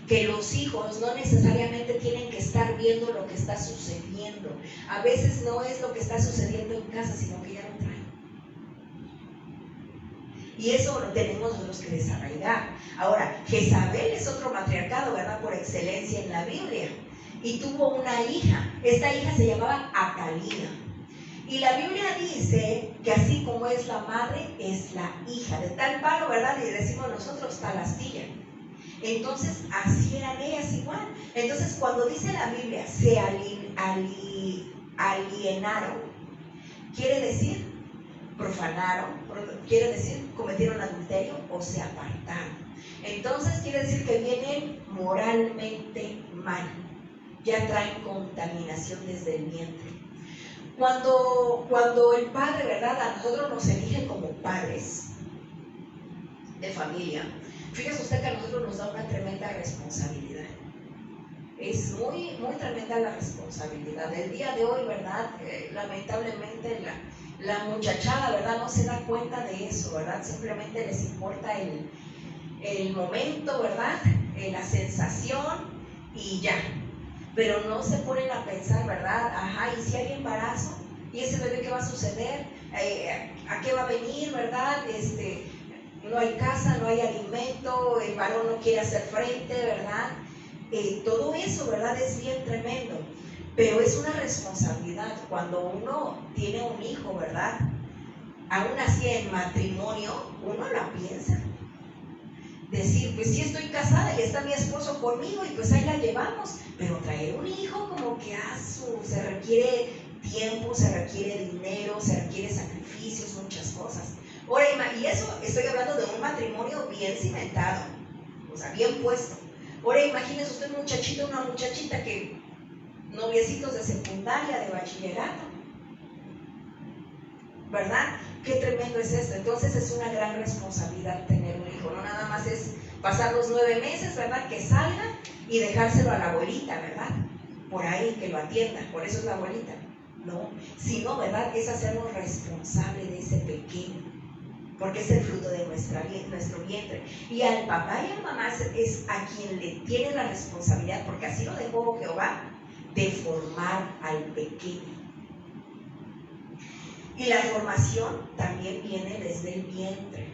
que los hijos no necesariamente tienen que estar viendo lo que está sucediendo. A veces no es lo que está sucediendo en casa, sino que ya lo traen. Y eso lo tenemos nosotros que desarraigar. Ahora, Jezabel es otro matriarcado, ¿verdad?, por excelencia en la Biblia. Y tuvo una hija. Esta hija se llamaba Atalía. Y la Biblia dice que así como es la madre, es la hija. De tal palo, ¿verdad?, y decimos nosotros, tal astilla. Entonces, así eran ellas igual. Entonces, cuando dice la Biblia, se alienaron, quiere decir, profanaron, quiere decir, cometieron adulterio o se apartaron. Entonces, quiere decir que vienen moralmente mal. Ya traen contaminación desde el vientre. Cuando el padre, ¿verdad?, a nosotros nos elige como padres de familia, fíjese usted que a nosotros nos da una tremenda responsabilidad. Es muy, muy tremenda la responsabilidad. El día de hoy, ¿verdad?, lamentablemente la muchachada, ¿verdad?, no se da cuenta de eso, ¿verdad? Simplemente les importa el momento, ¿verdad?, la sensación y ya. Pero no se ponen a pensar, ¿verdad? ¿Y si hay embarazo? ¿Y ese bebé qué va a suceder? ¿A qué va a venir, verdad? No hay casa, no hay alimento, el varón no quiere hacer frente, ¿verdad? Todo eso, ¿verdad?, es bien tremendo. Pero es una responsabilidad. Cuando uno tiene un hijo, ¿verdad?, aún así en matrimonio, uno la piensa. Decir, pues sí estoy casada y está mi esposo conmigo y pues ahí la llevamos, pero traer un hijo como que se requiere tiempo, se requiere dinero, se requiere sacrificios, muchas cosas. Ahora, y eso estoy hablando de un matrimonio bien cimentado, o sea, bien puesto. Ahora imagínese usted un muchachito, una muchachita que noviecitos de secundaria, de bachillerato, ¿verdad? Qué tremendo es esto. Entonces es una gran responsabilidad tener un hijo. No nada más es pasar los 9 meses, ¿verdad?, que salga y dejárselo a la abuelita, ¿verdad?, por ahí, que lo atienda, por eso es la abuelita. No, sino, ¿verdad?, es hacernos responsable de ese pequeño, porque es el fruto de nuestro vientre. Y al papá y a la mamá es a quien le tiene la responsabilidad, porque así lo dejó Jehová, de formar al pequeño. Y la formación también viene desde el vientre.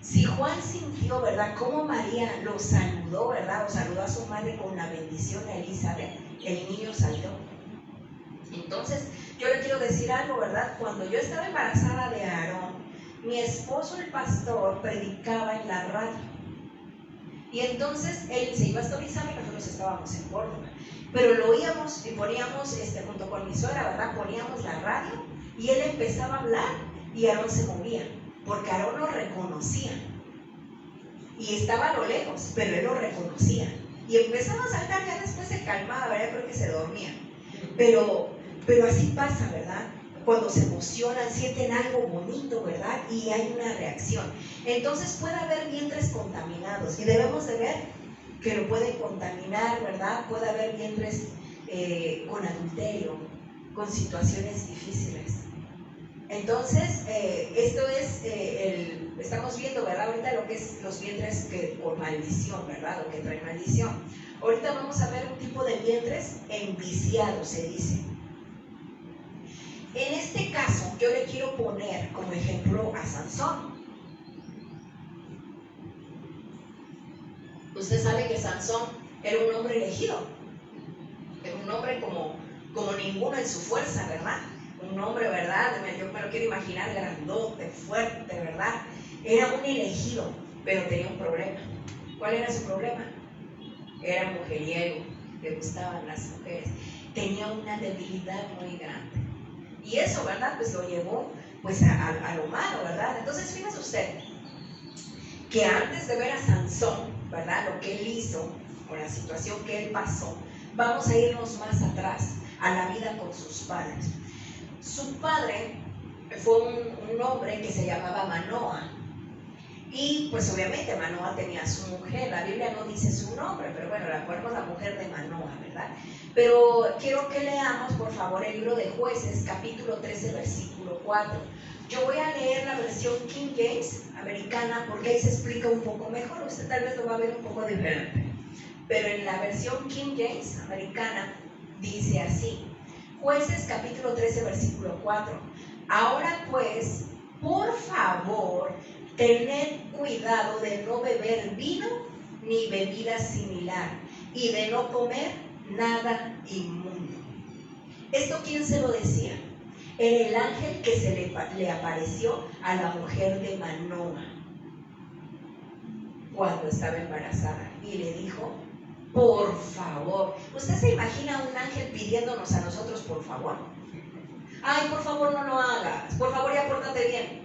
Si Juan sintió, ¿verdad?, cómo María lo saludó, ¿verdad?, o saludó a su madre con la bendición de Elizabeth, el niño saltó. Entonces, yo le quiero decir algo, ¿verdad? Cuando yo estaba embarazada de Aarón, mi esposo, el pastor, predicaba en la radio. Y entonces él se iba a esclavizar y nosotros estábamos en Córdoba. Pero lo oíamos y poníamos, junto con mi suegra, ¿verdad? Poníamos la radio y él empezaba a hablar y Aarón se movía, porque Aarón lo reconocía. Y estaba a lo lejos, pero él lo reconocía. Y empezaba a saltar, ya después se calmaba, ¿verdad? Creo que se dormía. Pero así pasa, ¿verdad? Cuando se emocionan, sienten algo bonito, ¿verdad? Y hay una reacción. Entonces puede haber vientres contaminados y debemos de ver que lo pueden contaminar, ¿verdad? Puede haber vientres con adulterio, con situaciones difíciles. Entonces, esto es, estamos viendo, ¿verdad? Ahorita lo que es los vientres por maldición, ¿verdad? Lo que trae maldición. Ahorita vamos a ver un tipo de vientres enviciados, se dice. En este caso, yo le quiero poner como ejemplo a Sansón. Usted sabe que Sansón era un hombre elegido. Era un hombre como ninguno en su fuerza, ¿verdad? Un hombre, ¿verdad? Yo me lo quiero imaginar grandote, fuerte, ¿verdad? Era un elegido, pero tenía un problema. ¿Cuál era su problema? Era mujeriego, le gustaban las mujeres. Tenía una debilidad muy grande. Y eso, ¿verdad? Pues lo llevó pues a lo malo, ¿verdad? Entonces, fíjese usted que antes de ver a Sansón, ¿verdad? Lo que él hizo, o la situación que él pasó, vamos a irnos más atrás, a la vida con sus padres. Su padre fue un hombre que se llamaba Manoah. Y pues obviamente Manoah tenía a su mujer. La Biblia no dice su nombre, pero bueno, la ponemos la mujer de Manoah, ¿verdad? Pero quiero que leamos, por favor, el libro de Jueces, capítulo 13, versículo 4. Yo voy a leer la versión King James americana porque ahí se explica un poco mejor. Usted tal vez lo va a ver un poco diferente. Pero en la versión King James americana dice así. Jueces capítulo 13, versículo 4. Ahora pues, por favor, tened cuidado de no beber vino ni bebida similar y de no comer nada inmundo. ¿Esto quién se lo decía? Era el ángel que se le apareció a la mujer de Manoah cuando estaba embarazada y le dijo, por favor. ¿Usted se imagina un ángel pidiéndonos a nosotros por favor? Ay, por favor no lo hagas, por favor ya pórtate bien.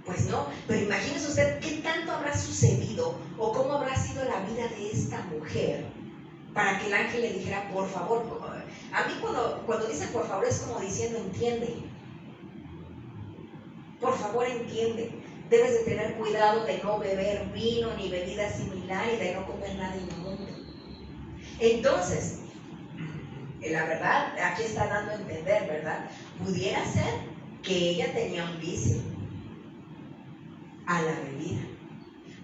Pues no, pero imagínese usted qué tanto habrá sucedido o cómo habrá sido la vida de esta mujer para que el ángel le dijera por favor. A mí cuando dice por favor es como diciendo entiende. Por favor entiende. Debes de tener cuidado de no beber vino ni bebida similar y de no comer nada inmundo. Entonces, la verdad, aquí está dando a entender, ¿verdad? Pudiera ser que ella tenía un vicio a la bebida.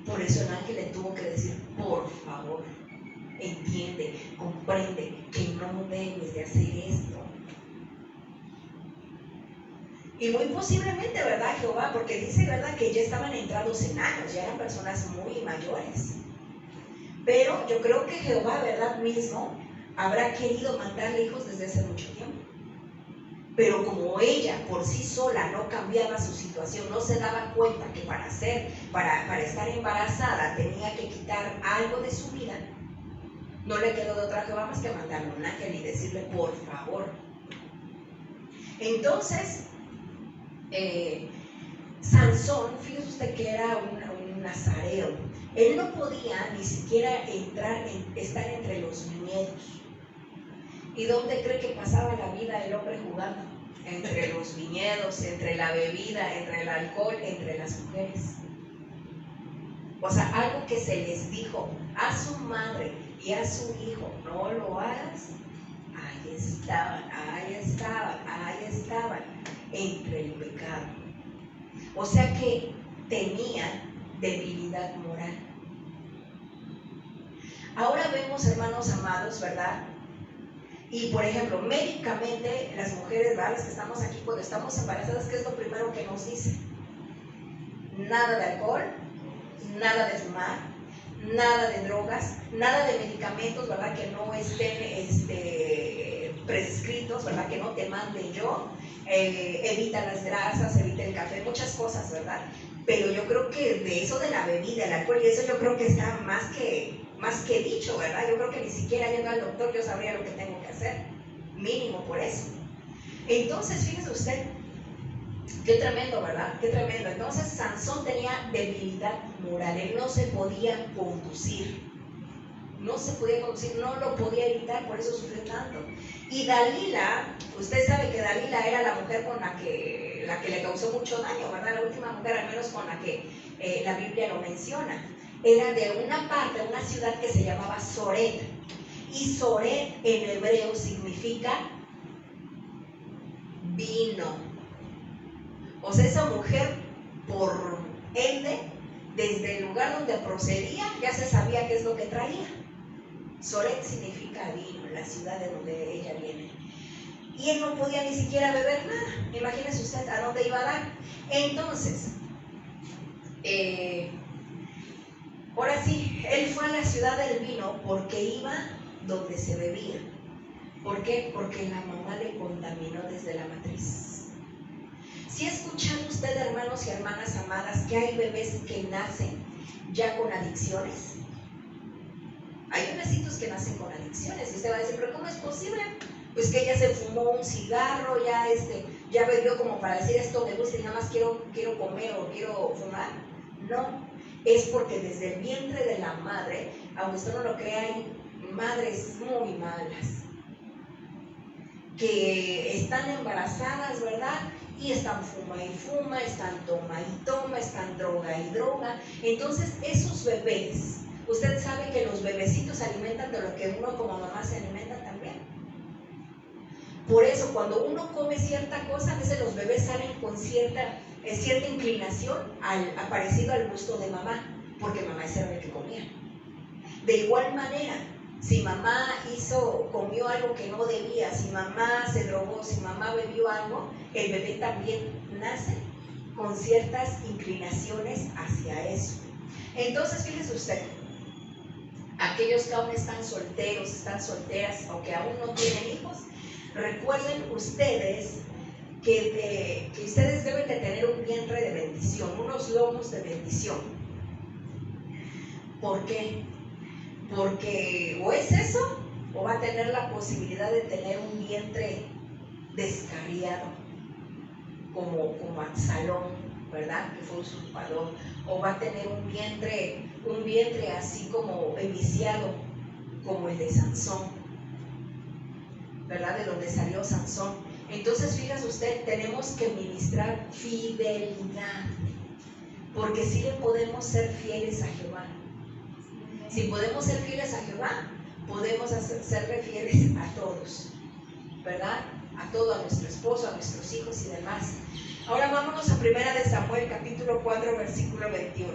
Por eso el ángel le tuvo que decir, por favor, entiende, comprende que no debes de hacer esto. Y muy posiblemente, ¿verdad, Jehová? Porque dice, ¿verdad?, que ya estaban entrados en años, ya eran personas muy mayores. Pero yo creo que Jehová, ¿verdad?, mismo habrá querido mandarle hijos desde hace mucho tiempo. Pero como ella por sí sola no cambiaba su situación, no se daba cuenta que para estar embarazada tenía que quitar algo de su vida, no le quedó de otra Jehová más que mandarle un ángel y decirle por favor. Entonces, Sansón, fíjese usted que era un nazareo. Él no podía ni siquiera estar entre los viñedos. ¿Y dónde cree que pasaba la vida el hombre jugando? Entre los viñedos, entre la bebida, entre el alcohol, entre las mujeres. O sea, algo que se les dijo a su madre y a su hijo, no lo hagas, ahí estaban, entre el pecado. O sea que tenían debilidad moral. Ahora vemos, hermanos amados, ¿verdad? Y por ejemplo, médicamente, las mujeres, ¿verdad?, las que estamos aquí cuando estamos embarazadas, ¿qué es lo primero que nos dicen? Nada de alcohol, nada de fumar, nada de drogas, nada de medicamentos, ¿verdad?, que no estén prescritos, ¿verdad?, que no te mande yo, evita las grasas, evita el café, muchas cosas, ¿verdad? Pero yo creo que de eso de la bebida, el alcohol y eso yo creo que está más que dicho, ¿verdad? Yo creo que ni siquiera yendo al doctor yo sabría lo que tengo que hacer, mínimo por eso. Entonces, fíjese usted, qué tremendo, ¿verdad? Qué tremendo. Entonces, Sansón tenía debilidad moral, él no se podía conducir. No se podía conducir, no lo podía evitar, por eso sufrió tanto. Y Dalila, usted sabe que Dalila era la mujer con la que le causó mucho daño, ¿verdad? La última mujer, al menos con la que la Biblia lo menciona. Era de una parte, una ciudad que se llamaba Soret. Y Soret en hebreo significa vino. O sea, esa mujer, por ende, desde el lugar donde procedía, ya se sabía qué es lo que traía. Soret significa vino, la ciudad de donde ella viene. Y él no podía ni siquiera beber nada. Imagínese usted a dónde iba a dar. Entonces, ahora sí, él fue a la ciudad del vino porque iba donde se bebía. ¿Por qué? Porque la mamá le contaminó desde la matriz. ¿Sí ha escuchado usted, hermanos y hermanas amadas, que hay bebés que nacen ya con adicciones? Hay bebecitos que nacen con adicciones y usted va a decir, ¿pero cómo es posible? Pues que ella se fumó un cigarro, ya bebió como para decir esto me gusta y nada más quiero comer o quiero fumar. No, es porque desde el vientre de la madre, aunque usted no lo crea, hay madres muy malas que están embarazadas, ¿verdad? Y están fuma y fuma, están toma y toma, están droga y droga. Entonces esos bebés, usted sabe que los bebecitos se alimentan de lo que uno como mamá se alimenta también. Por eso cuando uno come cierta cosa, a veces los bebés salen con cierta inclinación parecido al gusto de mamá, porque mamá era el que comía. De igual manera, si mamá comió algo que no debía, si mamá se drogó, si mamá bebió algo, el bebé también nace con ciertas inclinaciones hacia eso. Entonces, fíjese usted, aquellos que aún están solteros, están solteras o que aún no tienen hijos, recuerden ustedes que ustedes deben de tener un vientre de bendición, unos lomos de bendición. ¿Por qué? Porque o es eso, o va a tener la posibilidad de tener un vientre descarriado, como Absalón, ¿verdad? Que fue usurpador, o va a tener un vientre así como enviciado, como el de Sansón, ¿verdad? De donde salió Sansón. Entonces, fíjese usted, tenemos que ministrar fidelidad, porque sí le podemos ser fieles a Jehová. Si podemos ser fieles a Jehová, podemos serle fieles a todos, ¿verdad? A todo, a nuestro esposo, a nuestros hijos y demás. Ahora vámonos a 1 de Samuel, capítulo 4, versículo 21.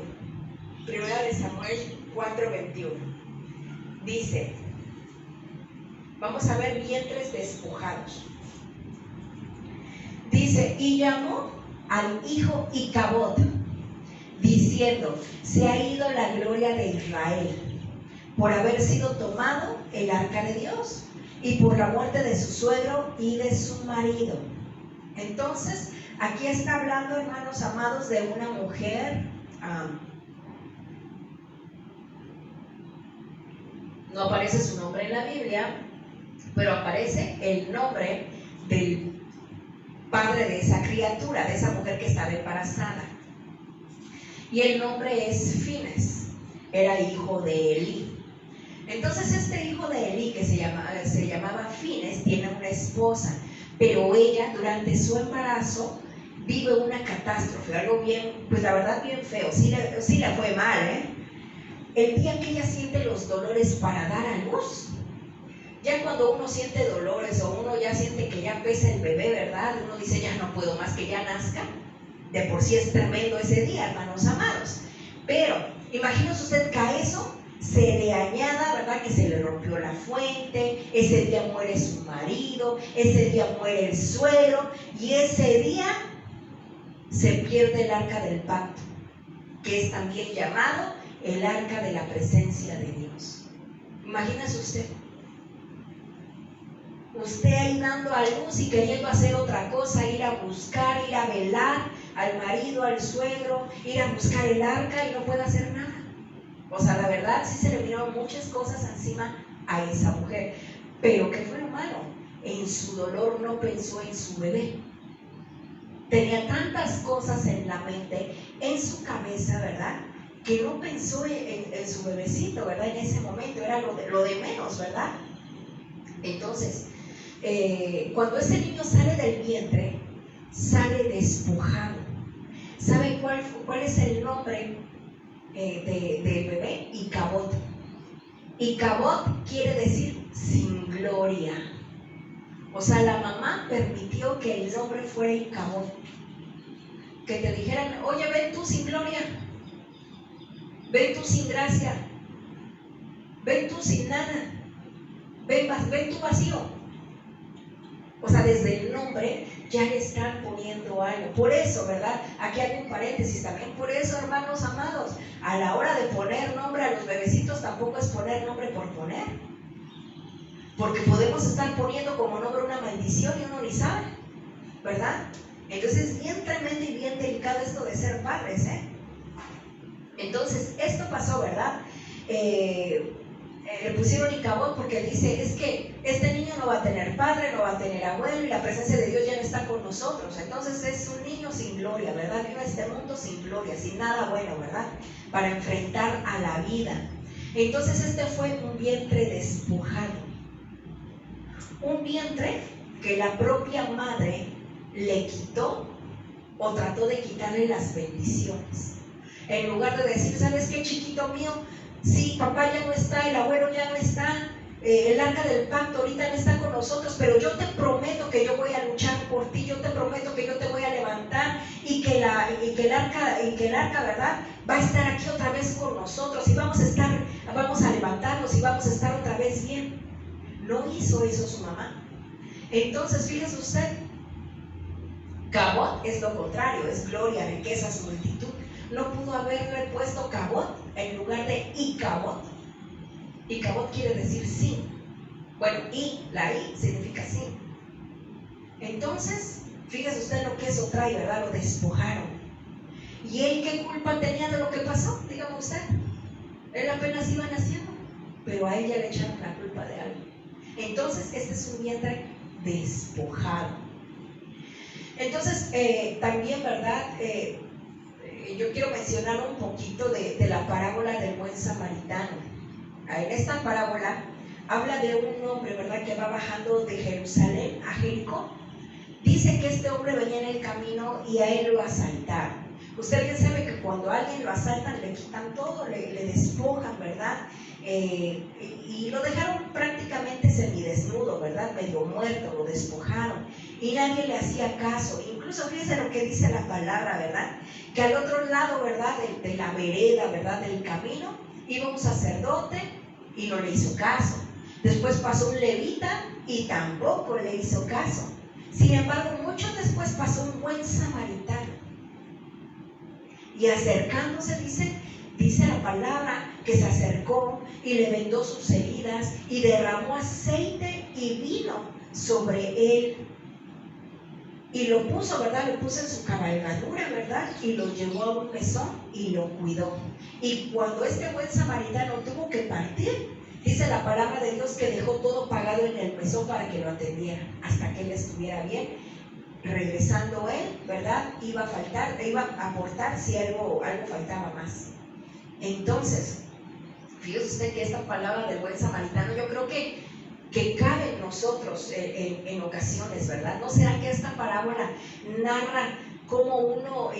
1 de Samuel 4, 21. Dice, vamos a ver vientres despojados. Dice, y llamó al hijo Icabod, diciendo, se ha ido la gloria de Israel, por haber sido tomado el arca de Dios, y por la muerte de su suegro y de su marido. Entonces, aquí está hablando, hermanos amados, de una mujer, no aparece su nombre en la Biblia, pero aparece el nombre del padre de esa criatura, de esa mujer que estaba embarazada. Y el nombre es Fines, era hijo de Elí. Entonces este hijo de Elí, que se llamaba Fines, tiene una esposa, pero ella durante su embarazo vive una catástrofe, algo bien, pues la verdad bien feo, sí le fue mal, El día que ella siente los dolores para dar a luz, ya cuando uno siente dolores o uno ya siente que ya pesa el bebé, ¿verdad? Uno dice, ya no puedo más, que ya nazca. De por sí es tremendo ese día, hermanos amados. Pero imagínese usted que a eso se le añada, ¿verdad? Que se le rompió la fuente, ese día muere su marido, ese día muere el suegro, y ese día se pierde el arca del pacto, que es también llamado el arca de la presencia de Dios. Imagínese usted ahí dando a luz y queriendo hacer otra cosa, ir a buscar, ir a velar, al marido, al suegro, ir a buscar el arca y no puede hacer nada. O sea, la verdad sí se le vinieron muchas cosas encima a esa mujer. Pero ¿qué fue lo malo? En su dolor no pensó en su bebé. Tenía tantas cosas en la mente, en su cabeza, ¿verdad?, que no pensó en su bebecito, ¿verdad? En ese momento era lo de menos, ¿verdad? Entonces, cuando ese niño sale del vientre, sale despojado. ¿Saben cuál es el nombre del bebé? Icabod. Icabod quiere decir sin gloria. O sea, la mamá permitió que el nombre fuera Icabod. Que te dijeran, oye, ven tú sin gloria, ven tú sin gracia, ven tú sin nada, ven tú vacío. O sea, desde el nombre ya le están poniendo algo. Por eso, ¿verdad? Aquí hay un paréntesis también. Por eso, hermanos amados, a la hora de poner nombre a los bebecitos tampoco es poner nombre por poner. Porque podemos estar poniendo como nombre una maldición y uno ni sabe, ¿verdad? Entonces es bien tremendo y bien delicado esto de ser padres, ¿eh? Entonces, esto pasó, ¿verdad? Le pusieron Icabod porque dice, es que este niño no va a tener padre, no va a tener abuelo y la presencia de Dios ya no está con nosotros. Entonces es un niño sin gloria, ¿verdad? Vive este mundo sin gloria, sin nada bueno, ¿verdad? Para enfrentar a la vida. Entonces este fue un vientre despojado. Un vientre que la propia madre le quitó o trató de quitarle las bendiciones. En lugar de decir, ¿sabes qué, chiquito mío? Sí, papá ya no está, el abuelo ya no está, el arca del pacto ahorita no está con nosotros, pero yo te prometo que yo voy a luchar por ti, yo te prometo que yo te voy a levantar y que el arca, ¿verdad?, va a estar aquí otra vez con nosotros y vamos a levantarnos y vamos a estar otra vez bien. No hizo eso su mamá. Entonces, fíjese usted, Cabot es lo contrario, es gloria, riquezas, multitud. No pudo haberle puesto Cabot en lugar de Icabod. Icabod quiere decir sin. Bueno, la I significa sin. Entonces, fíjese usted lo que eso trae, ¿verdad? Lo despojaron. ¿Y él qué culpa tenía de lo que pasó? Dígame usted. Él apenas iba naciendo, pero a ella le echaron la culpa de algo. Entonces, este es un vientre despojado. Entonces, también, ¿verdad? Yo quiero mencionar un poquito de la parábola del buen samaritano. En esta parábola habla de un hombre, ¿verdad?, que va bajando de Jerusalén a Jericó. Dice que este hombre venía en el camino y a él lo asaltaron. Usted bien sabe que cuando a alguien lo asaltan, le quitan todo, le despojan, ¿verdad? Y lo dejaron prácticamente semidesnudo, ¿verdad? Medio muerto, lo despojaron. Y nadie le hacía caso. Incluso fíjense lo que dice la palabra, ¿verdad? Que al otro lado, ¿verdad?, de la vereda, ¿verdad?, del camino, iba un sacerdote y no le hizo caso. Después pasó un levita y tampoco le hizo caso. Sin embargo, mucho después pasó un buen samaritano. Y acercándose, dice la palabra, que se acercó y le vendó sus heridas y derramó aceite y vino sobre él. Y lo puso, ¿verdad? Lo puso en su cabalgadura, ¿verdad? Y lo llevó a un mesón y lo cuidó. Y cuando este buen samaritano tuvo que partir, dice la palabra de Dios que dejó todo pagado en el mesón para que lo atendiera hasta que él estuviera bien. Regresando él, ¿verdad?, iba a aportar si algo faltaba más. Entonces, fíjese usted que esta palabra del buen samaritano, yo creo que cabe en nosotros en ocasiones, ¿verdad? ¿No será que esta parábola narra cómo uno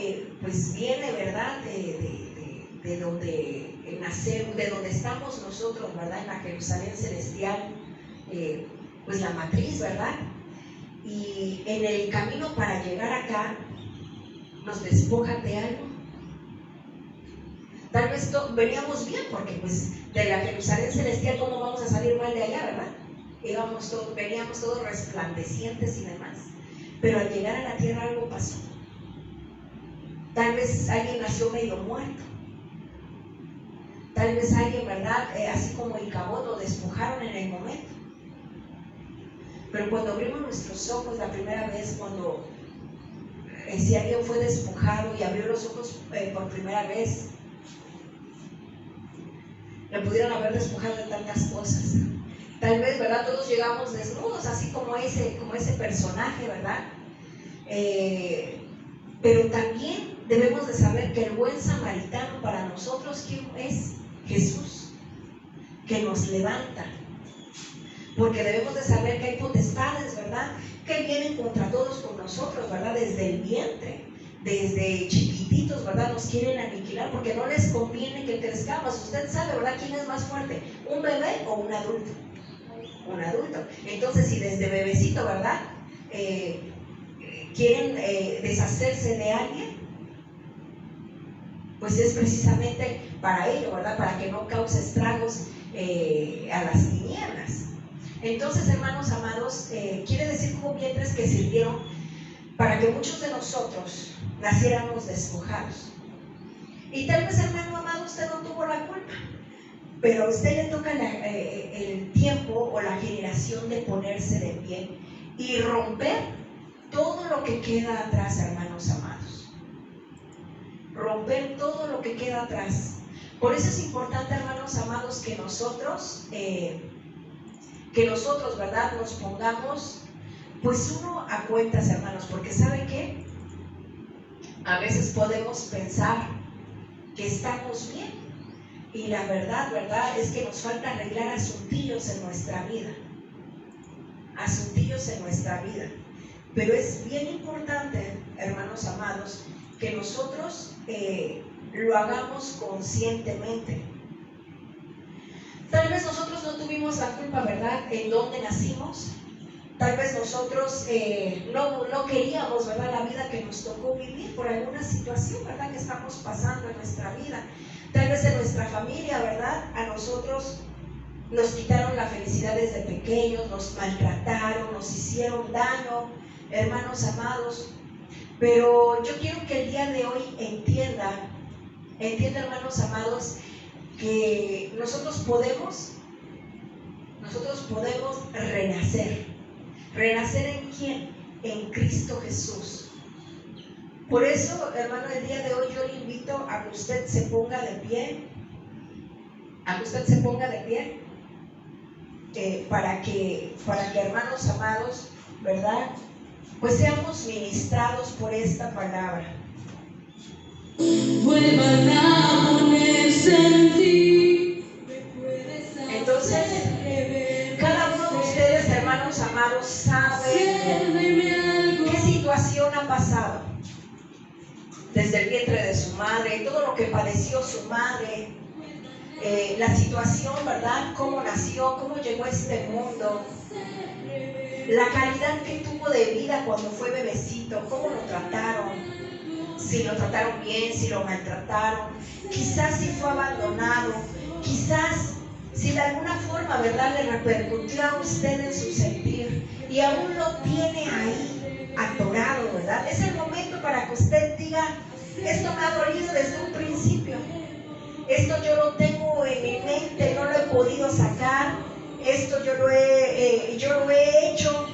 pues viene, ¿verdad?, de donde nacemos, de donde estamos nosotros, ¿verdad?, en la Jerusalén celestial, pues la matriz, ¿verdad? Y en el camino para llegar acá nos despojan de algo. Tal vez veníamos bien, porque pues de la Jerusalén celestial, ¿cómo vamos a salir mal de allá, verdad? Veníamos todos resplandecientes y demás. Pero al llegar a la tierra algo pasó. Tal vez alguien nació medio muerto. Tal vez alguien, ¿verdad?, así como Icabod, lo despojaron en el momento. Pero cuando abrimos nuestros ojos la primera vez, cuando si alguien fue despojado y abrió los ojos por primera vez, le pudieron haber despojado de tantas cosas. Tal vez, ¿verdad? Todos llegamos desnudos, así como ese personaje, ¿verdad? Pero también debemos de saber que el buen samaritano para nosotros, ¿quién es? Jesús, que nos levanta. Porque debemos de saber que hay potestades, ¿verdad?, que vienen contra todos con nosotros, ¿verdad? Desde el vientre, desde chiquititos, ¿verdad? Nos quieren aniquilar porque no les conviene que crezcamos. Usted sabe, ¿verdad?, quién es más fuerte, un bebé o un adulto. Un adulto. Entonces, si desde bebecito, ¿verdad?, quieren deshacerse de alguien, pues es precisamente para ello, ¿verdad?, para que no cause estragos a las tinieblas. Entonces, hermanos amados, quiere decir como vientres que sirvieron para que muchos de nosotros naciéramos despojados. Y tal vez, hermano amado, usted no tuvo la culpa, pero a usted le toca el tiempo o la generación de ponerse de pie y romper todo lo que queda atrás, hermanos amados. Romper todo lo que queda atrás. Por eso es importante, hermanos amados, que nosotros, ¿verdad?, nos pongamos, pues uno a cuentas, hermanos, porque ¿sabe qué? A veces podemos pensar que estamos bien y la verdad, es que nos falta arreglar asuntillos en nuestra vida. Asuntillos en nuestra vida. Pero es bien importante, hermanos amados, que nosotros lo hagamos conscientemente. Tal vez nosotros no tuvimos la culpa, ¿verdad?, en dónde nacimos. Tal vez nosotros no queríamos, ¿verdad?, la vida que nos tocó vivir por alguna situación, ¿verdad?, que estamos pasando en nuestra vida. Tal vez en nuestra familia, ¿verdad?, a nosotros nos quitaron la felicidad desde pequeños, nos maltrataron, nos hicieron daño, hermanos amados. Pero yo quiero que el día de hoy entienda, hermanos amados, que nosotros podemos renacer. ¿Renacer en quién? En Cristo Jesús. Por eso, hermano, el día de hoy yo le invito a que usted se ponga de pie, para que, hermanos amados, ¿verdad?, pues seamos ministrados por esta palabra. Vuelvan a ponerse en ti. Entonces, cada uno de ustedes, hermanos amados, sabe qué situación ha pasado desde el vientre de su madre, todo lo que padeció su madre, la situación, ¿verdad?, cómo nació, cómo llegó a este mundo, la calidad que tuvo de vida cuando fue bebecito, cómo lo trataron, si lo trataron bien, si lo maltrataron, quizás si fue abandonado, quizás si de alguna forma, ¿verdad?, le repercutió a usted en su sentir y aún lo tiene ahí atorado, ¿verdad? Es el momento para que usted diga: esto me ha dolido desde un principio, esto yo lo tengo en mi mente, no lo he podido sacar, esto yo lo he hecho,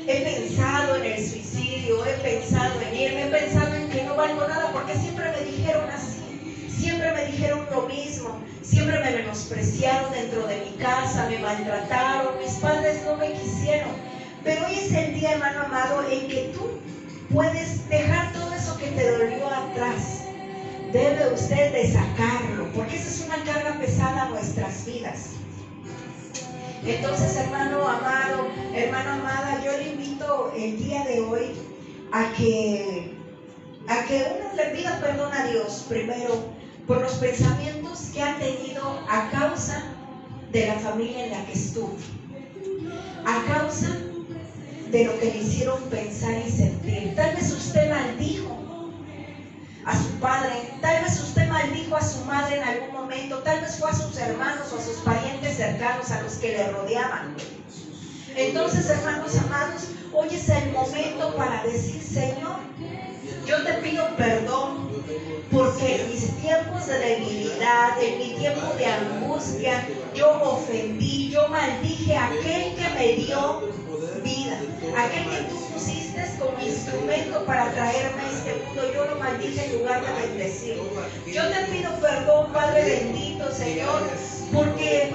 he pensado en el suicidio, he pensado en irme, he pensado en que no valgo nada porque siempre me dijeron así, siempre me dijeron lo mismo, siempre me menospreciaron dentro de mi casa, me maltrataron, mis padres no me quisieron. Pero hoy es el día, hermano amado, en que tú puedes dejar todo eso que te dolió atrás. Debe usted de sacarlo, porque esa es una carga pesada a nuestras vidas. Entonces, hermano amado, hermana amada, yo le invito el día de hoy a que uno le pida perdón a Dios primero por los pensamientos que ha tenido a causa de la familia en la que estuvo, a causa de lo que le hicieron pensar y sentir. Tal vez usted maldijo a su padre, tal vez usted maldijo a su madre en algún momento, tal vez fue a sus hermanos o a sus parientes cercanos, a los que le rodeaban. Entonces, hermanos amados, hoy es el momento para decir: Señor, yo te pido perdón, porque en mis tiempos de debilidad, en mi tiempo de angustia, yo ofendí, yo maldije a aquel que me dio vida, aquel que tú pusiste como instrumento para traerme a este maldice en lugar de bendecir. Yo te pido perdón, Padre bendito, Señor, porque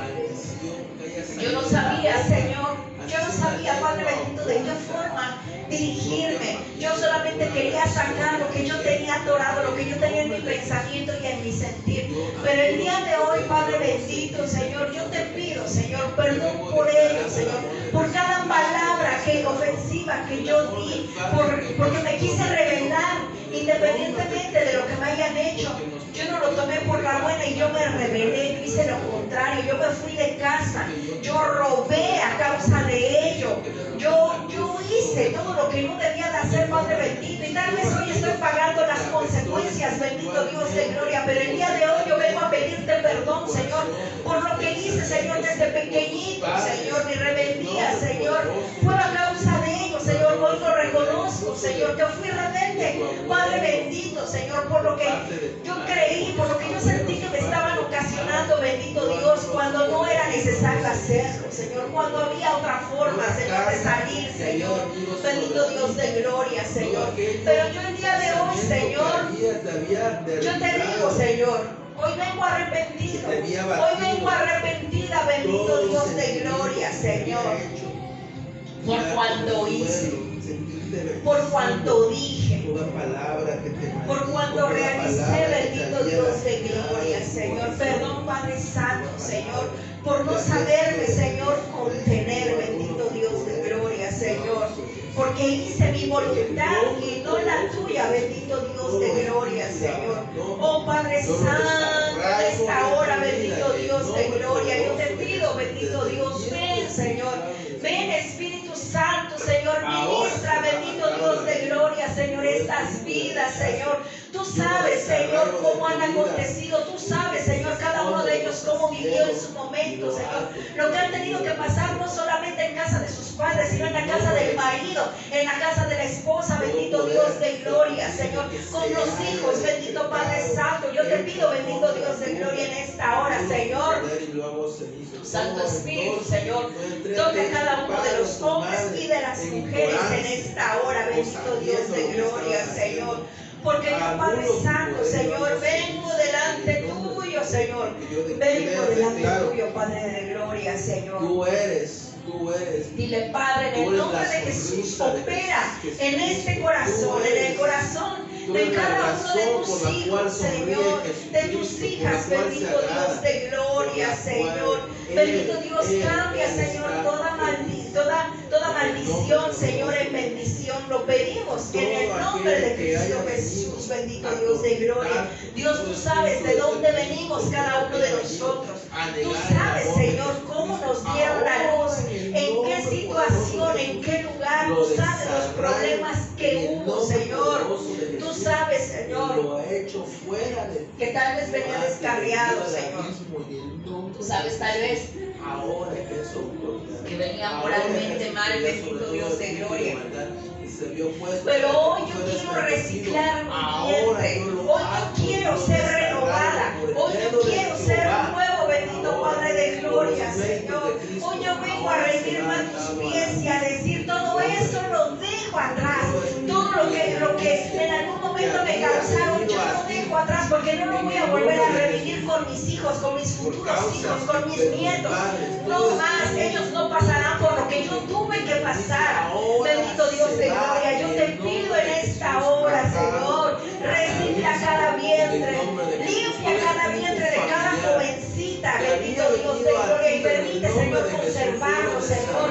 yo no sabía, Señor, yo no sabía, Padre bendito, de qué forma dirigirme. Yo solamente quería sacar lo que yo tenía atorado, lo que yo tenía en mi pensamiento y en mi sentir. Pero el día de hoy, Padre bendito, Señor, yo te pido, Señor, perdón por ello, Señor, por cada palabra ofensiva que yo di, porque me quise rebelar, independientemente de lo que me hayan hecho. Yo no lo tomé por la buena y yo me rebelé, yo hice lo contrario, yo me fui de casa, yo robé a causa de ello, yo hice todo lo que no debía de hacer, Padre bendito, y tal vez hoy estoy pagando las consecuencias, bendito Dios de gloria, pero el día de hoy yo vengo a pedirte perdón, Señor, por lo que hice, Señor, desde pequeñito, Señor, mi rebeldía, Señor, fue a causa de ello, Señor, hoy lo reconozco, Señor, que fui rebelde, Padre bendito, Señor, por lo que yo creí, por lo que yo sentí que me estaban ocasionando, bendito Dios, cuando no era necesario hacerlo, Señor, cuando había otra forma, Señor, de salir, Señor, bendito Dios de gloria, Señor. Pero yo el día de hoy, Señor, yo te digo, Señor, hoy vengo arrepentido, hoy vengo arrepentida, bendito Dios de gloria, Señor, por cuanto hice, por cuanto dije, por cuanto realicé, bendito Dios de gloria, Señor. Perdón, Padre Santo, Señor, por no saberme, Señor, contener, bendito Dios de gloria, Señor, porque hice mi voluntad y no la tuya, bendito Dios de gloria, Señor. Oh Padre Santo, en esta hora, bendito Dios de gloria, yo te pido, bendito Dios, ven, Señor, ven, Espíritu Santo, Señor, ministra, bendito Dios de gloria, Señor, estas vidas, Señor. Tú sabes, Señor, cómo han acontecido, tú sabes, Señor, cada uno de ellos cómo vivió en su momento, Señor, lo que han tenido que pasar no solamente en casa de sus padres, sino en la casa del marido, en la casa de la esposa, bendito Dios de gloria, Señor, con los hijos, bendito Padre Santo. Yo te pido, bendito Dios de gloria, en esta hora, Señor, Santo Espíritu, Señor, toca a cada uno de los hombres y de las mujeres en esta hora, bendito Dios de gloria, Señor, porque yo, Padre Santo, Señor, vengo delante tuyo, Señor, vengo delante tuyo, Padre de gloria, Señor. Tú eres. Dile, Padre, en el nombre de Jesús, opera en este corazón, en el corazón de cada uno de tus hijos, Señor, de tus hijas, bendito Dios de gloria, Señor. Bendito Dios, cambia, Señor, toda maldición, Señor, en bendición. Lo pedimos en el nombre de Cristo Jesús, bendito Dios de gloria. Dios, tú sabes de dónde venimos cada uno de nosotros. Tú sabes, Señor, cómo nos dieron la luz, en qué situación, en qué lugar. Tú sabes los problemas que hubo, Señor. Tú sabes, Señor, que tal vez venía descarriado, Señor. Tú sabes, tal vez que venía moralmente mal, bendito Dios de gloria. Pero hoy yo quiero reciclar mi vientre. Hoy yo quiero ser renovada. Hoy yo quiero ser nuevo, bendito Padre de gloria, Señor. Hoy yo vengo a rendirme a tus pies y a decir, todo eso lo dejo atrás. Todo lo que en algún momento me causaron, yo lo dejo atrás, porque no lo voy a volver a revivir con mis hijos, con mis futuros hijos, con mis nietos. No más, ellos no pasarán por lo que yo tuve que pasar. Bendito Dios de gloria, yo te pido en esta hora, Señor, recicla cada vientre, limpia cada vientre de cada jovencita, bendito Dios de gloria, y permite, Señor, conservarnos, Señor,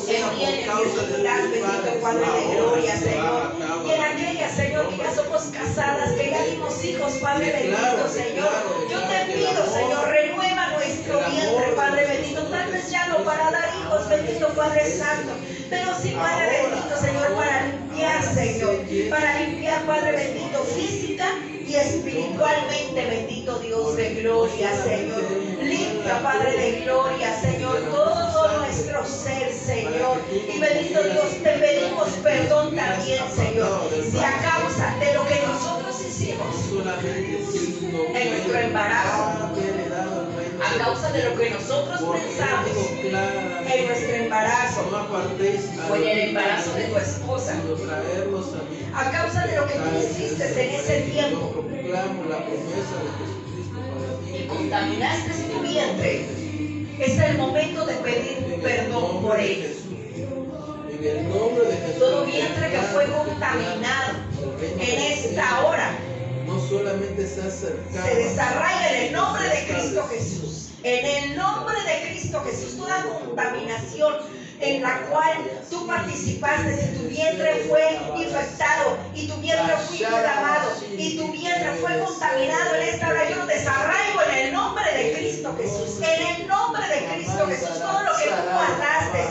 en bien, en virginidad, bendito Padre de gloria, Señor. Y en aquellas, Señor, que ya somos casadas, que ya dimos hijos, Padre bendito, Señor, yo te pido, Señor, renueva nuestro vientre, Padre bendito, tal vez ya no para dar hijos, bendito Padre Santo, pero sí, Padre bendito, Señor, para limpiar, Señor, Padre bendito, física y espiritualmente, bendito Dios de gloria, Señor. Limpia, Padre de gloria, Señor, todo nuestro ser, Señor. Y bendito Dios, te pedimos perdón también, Señor, si a causa de lo que nosotros hicimos en nuestro embarazo, a causa de lo que nosotros pensamos en nuestro embarazo o en el embarazo de tu esposa, a causa de lo que tú hiciste en ese tiempo y contaminaste tu vientre, es el momento de pedir perdón por ello. Todo vientre que fue contaminado en esta hora no solamente se desarraiga en el nombre de Cristo Jesús. En el nombre de Cristo Jesús, toda contaminación en la cual tú participaste, si tu vientre fue infectado y tu vientre fue inflamado y tu vientre fue contaminado en esta hora, yo lo desarraigo en el nombre de Cristo Jesús. En el nombre de Cristo Jesús, todo lo que tú guardaste,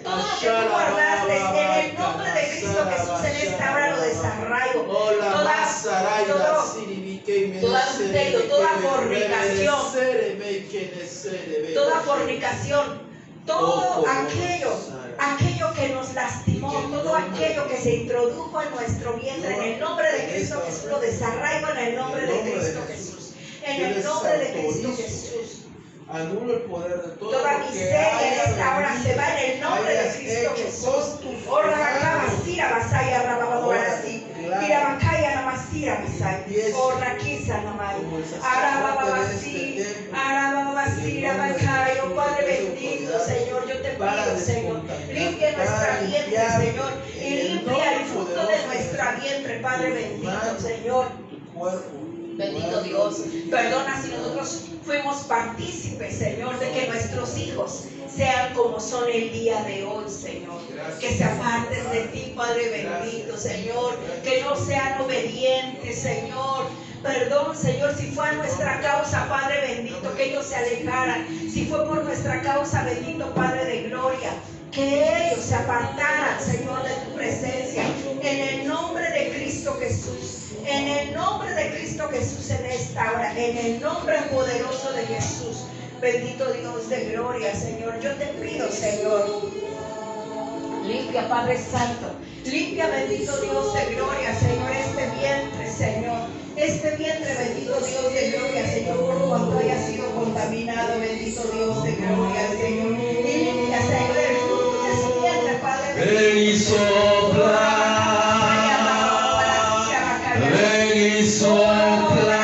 todo lo que tú guardaste, en el nombre de Cristo Jesús, en esta hora lo desarraigo. Todo adulterio, toda fornicación, todo aquello que nos lastimó, todo aquello que se introdujo en nuestro vientre, en el nombre de Cristo Jesús lo desarraigo en el nombre de Cristo Jesús. En el nombre de Cristo Jesús. Anulo el poder de todo. Toda miseria en esta hora se va en el nombre de Cristo Jesús. Oh Padre bendito, Señor, yo te pido, Señor, limpia nuestra vientre, Señor, y limpia el fruto de nuestra vientre, Padre bendito, Señor. Bendito Dios, perdona si nosotros fuimos partícipes, Señor, de que nuestros hijos sean como son el día de hoy, Señor. Que se aparten de ti, Padre bendito, Señor. Que no sean obedientes, Señor. Perdón, Señor, si fue a nuestra causa, Padre bendito, que ellos se alejaran. Si fue por nuestra causa, bendito Padre de gloria, que ellos se apartaran, Señor, de tu presencia. En el nombre de Cristo Jesús. En el nombre de Cristo Jesús en esta hora. En el nombre poderoso de Jesús. Bendito Dios de gloria, Señor. Yo te pido, Señor. Limpia, Padre Santo. Limpia, bendito Dios de gloria, Señor, este vientre, Señor. Este vientre, bendito Dios de gloria, Señor, por cuanto haya sido contaminado, bendito Dios de gloria, Señor. Y limpia, Señor, el fruto de su vientre, Padre bendito. Ven y sopla. Ven y sopla.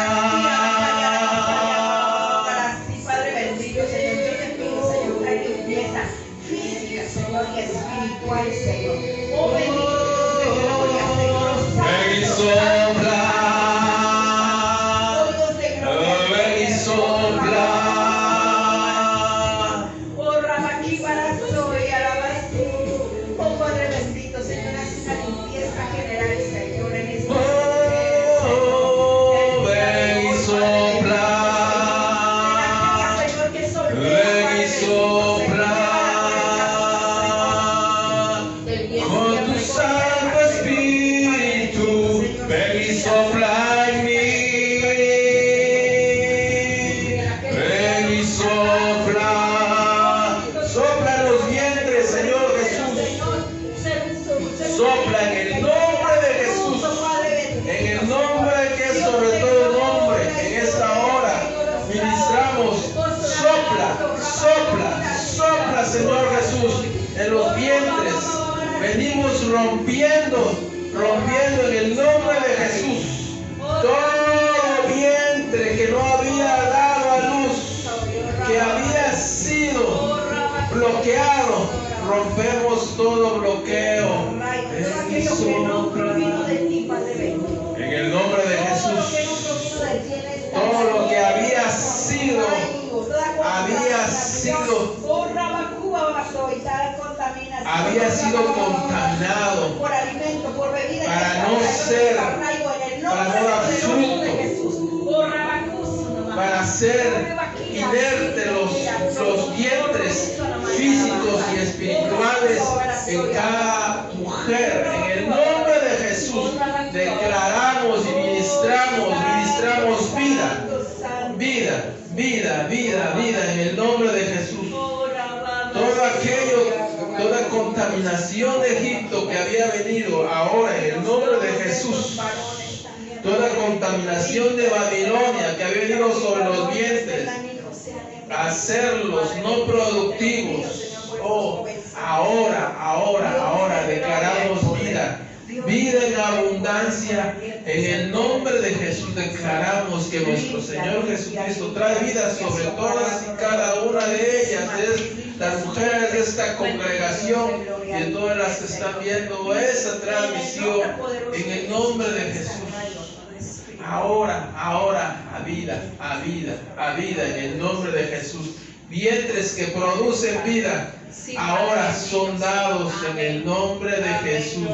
Padre bendito, Señor, yo te pido, Señor, una limpieza física, Señor, y espiritual, Señor. Oh, bendito Dios de gloria, Señor. Ven y sopla. Ven y sopla. Oh, Rabaquí para soy, alabasí. Oh, Padre bendito, Señor, haz una limpieza general, Señor, en este Ven y sopla. Señor, que soy Ven y sopla. Con tu Santo Espíritu, ven y sopla en mí. Ven y sopla. Sopla en los vientres, Señor Jesús. Sopla en el nombre de Jesús. En el nombre que es sobre todo nombre. En esta hora ministramos. Sopla, sopla, sopla, Señor Jesús, en los vientres. Venimos rompiendo en el nombre de Jesús. Todo vientre que no había dado a luz, que había sido bloqueado, rompemos todo bloqueo. En el nombre de Jesús, todo lo que había sido contaminado por alimento, por bebida, para no ser, para no dar fruto, para ser inerte los vientres físicos y espirituales en cada mujer. En el nombre de Jesús declaramos y ministramos vida en el nombre de Jesús. Toda contaminación de Egipto que había venido ahora en el nombre de Jesús. Toda contaminación de Babilonia que había venido sobre los vientres. hacerlos no productivos. Oh, ahora declaramos vida. Vida en abundancia. En el nombre de Jesús declaramos que nuestro Señor Jesucristo trae vida sobre todas y cada una de ellas, de las mujeres de esta congregación y de todas las que están viendo esa transmisión. En el nombre de Jesús. Ahora, a vida en el nombre de Jesús. Vientres que producen vida, ahora son dados en el nombre de Jesús.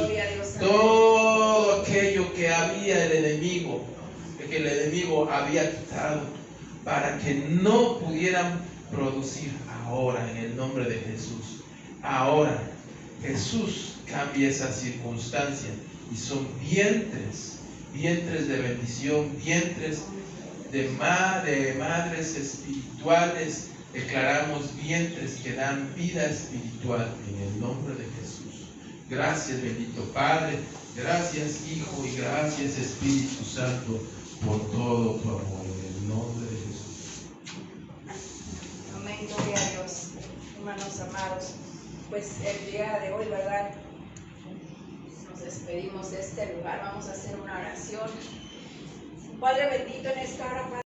Todo aquello que había el enemigo había quitado para que no pudieran producir, ahora en el nombre de Jesús. Ahora Jesús cambia esa circunstancia y son vientres de bendición, vientres de madres espirituales. Declaramos vientres que dan vida espiritual en el nombre de Jesús. Gracias, bendito Padre, gracias Hijo y gracias Espíritu Santo por todo tu amor en el nombre de Jesús. Amén, gloria a Dios. Hermanos amados, pues el día de hoy, ¿verdad? Nos despedimos de este lugar, vamos a hacer una oración. Padre bendito, en esta hora, Padre.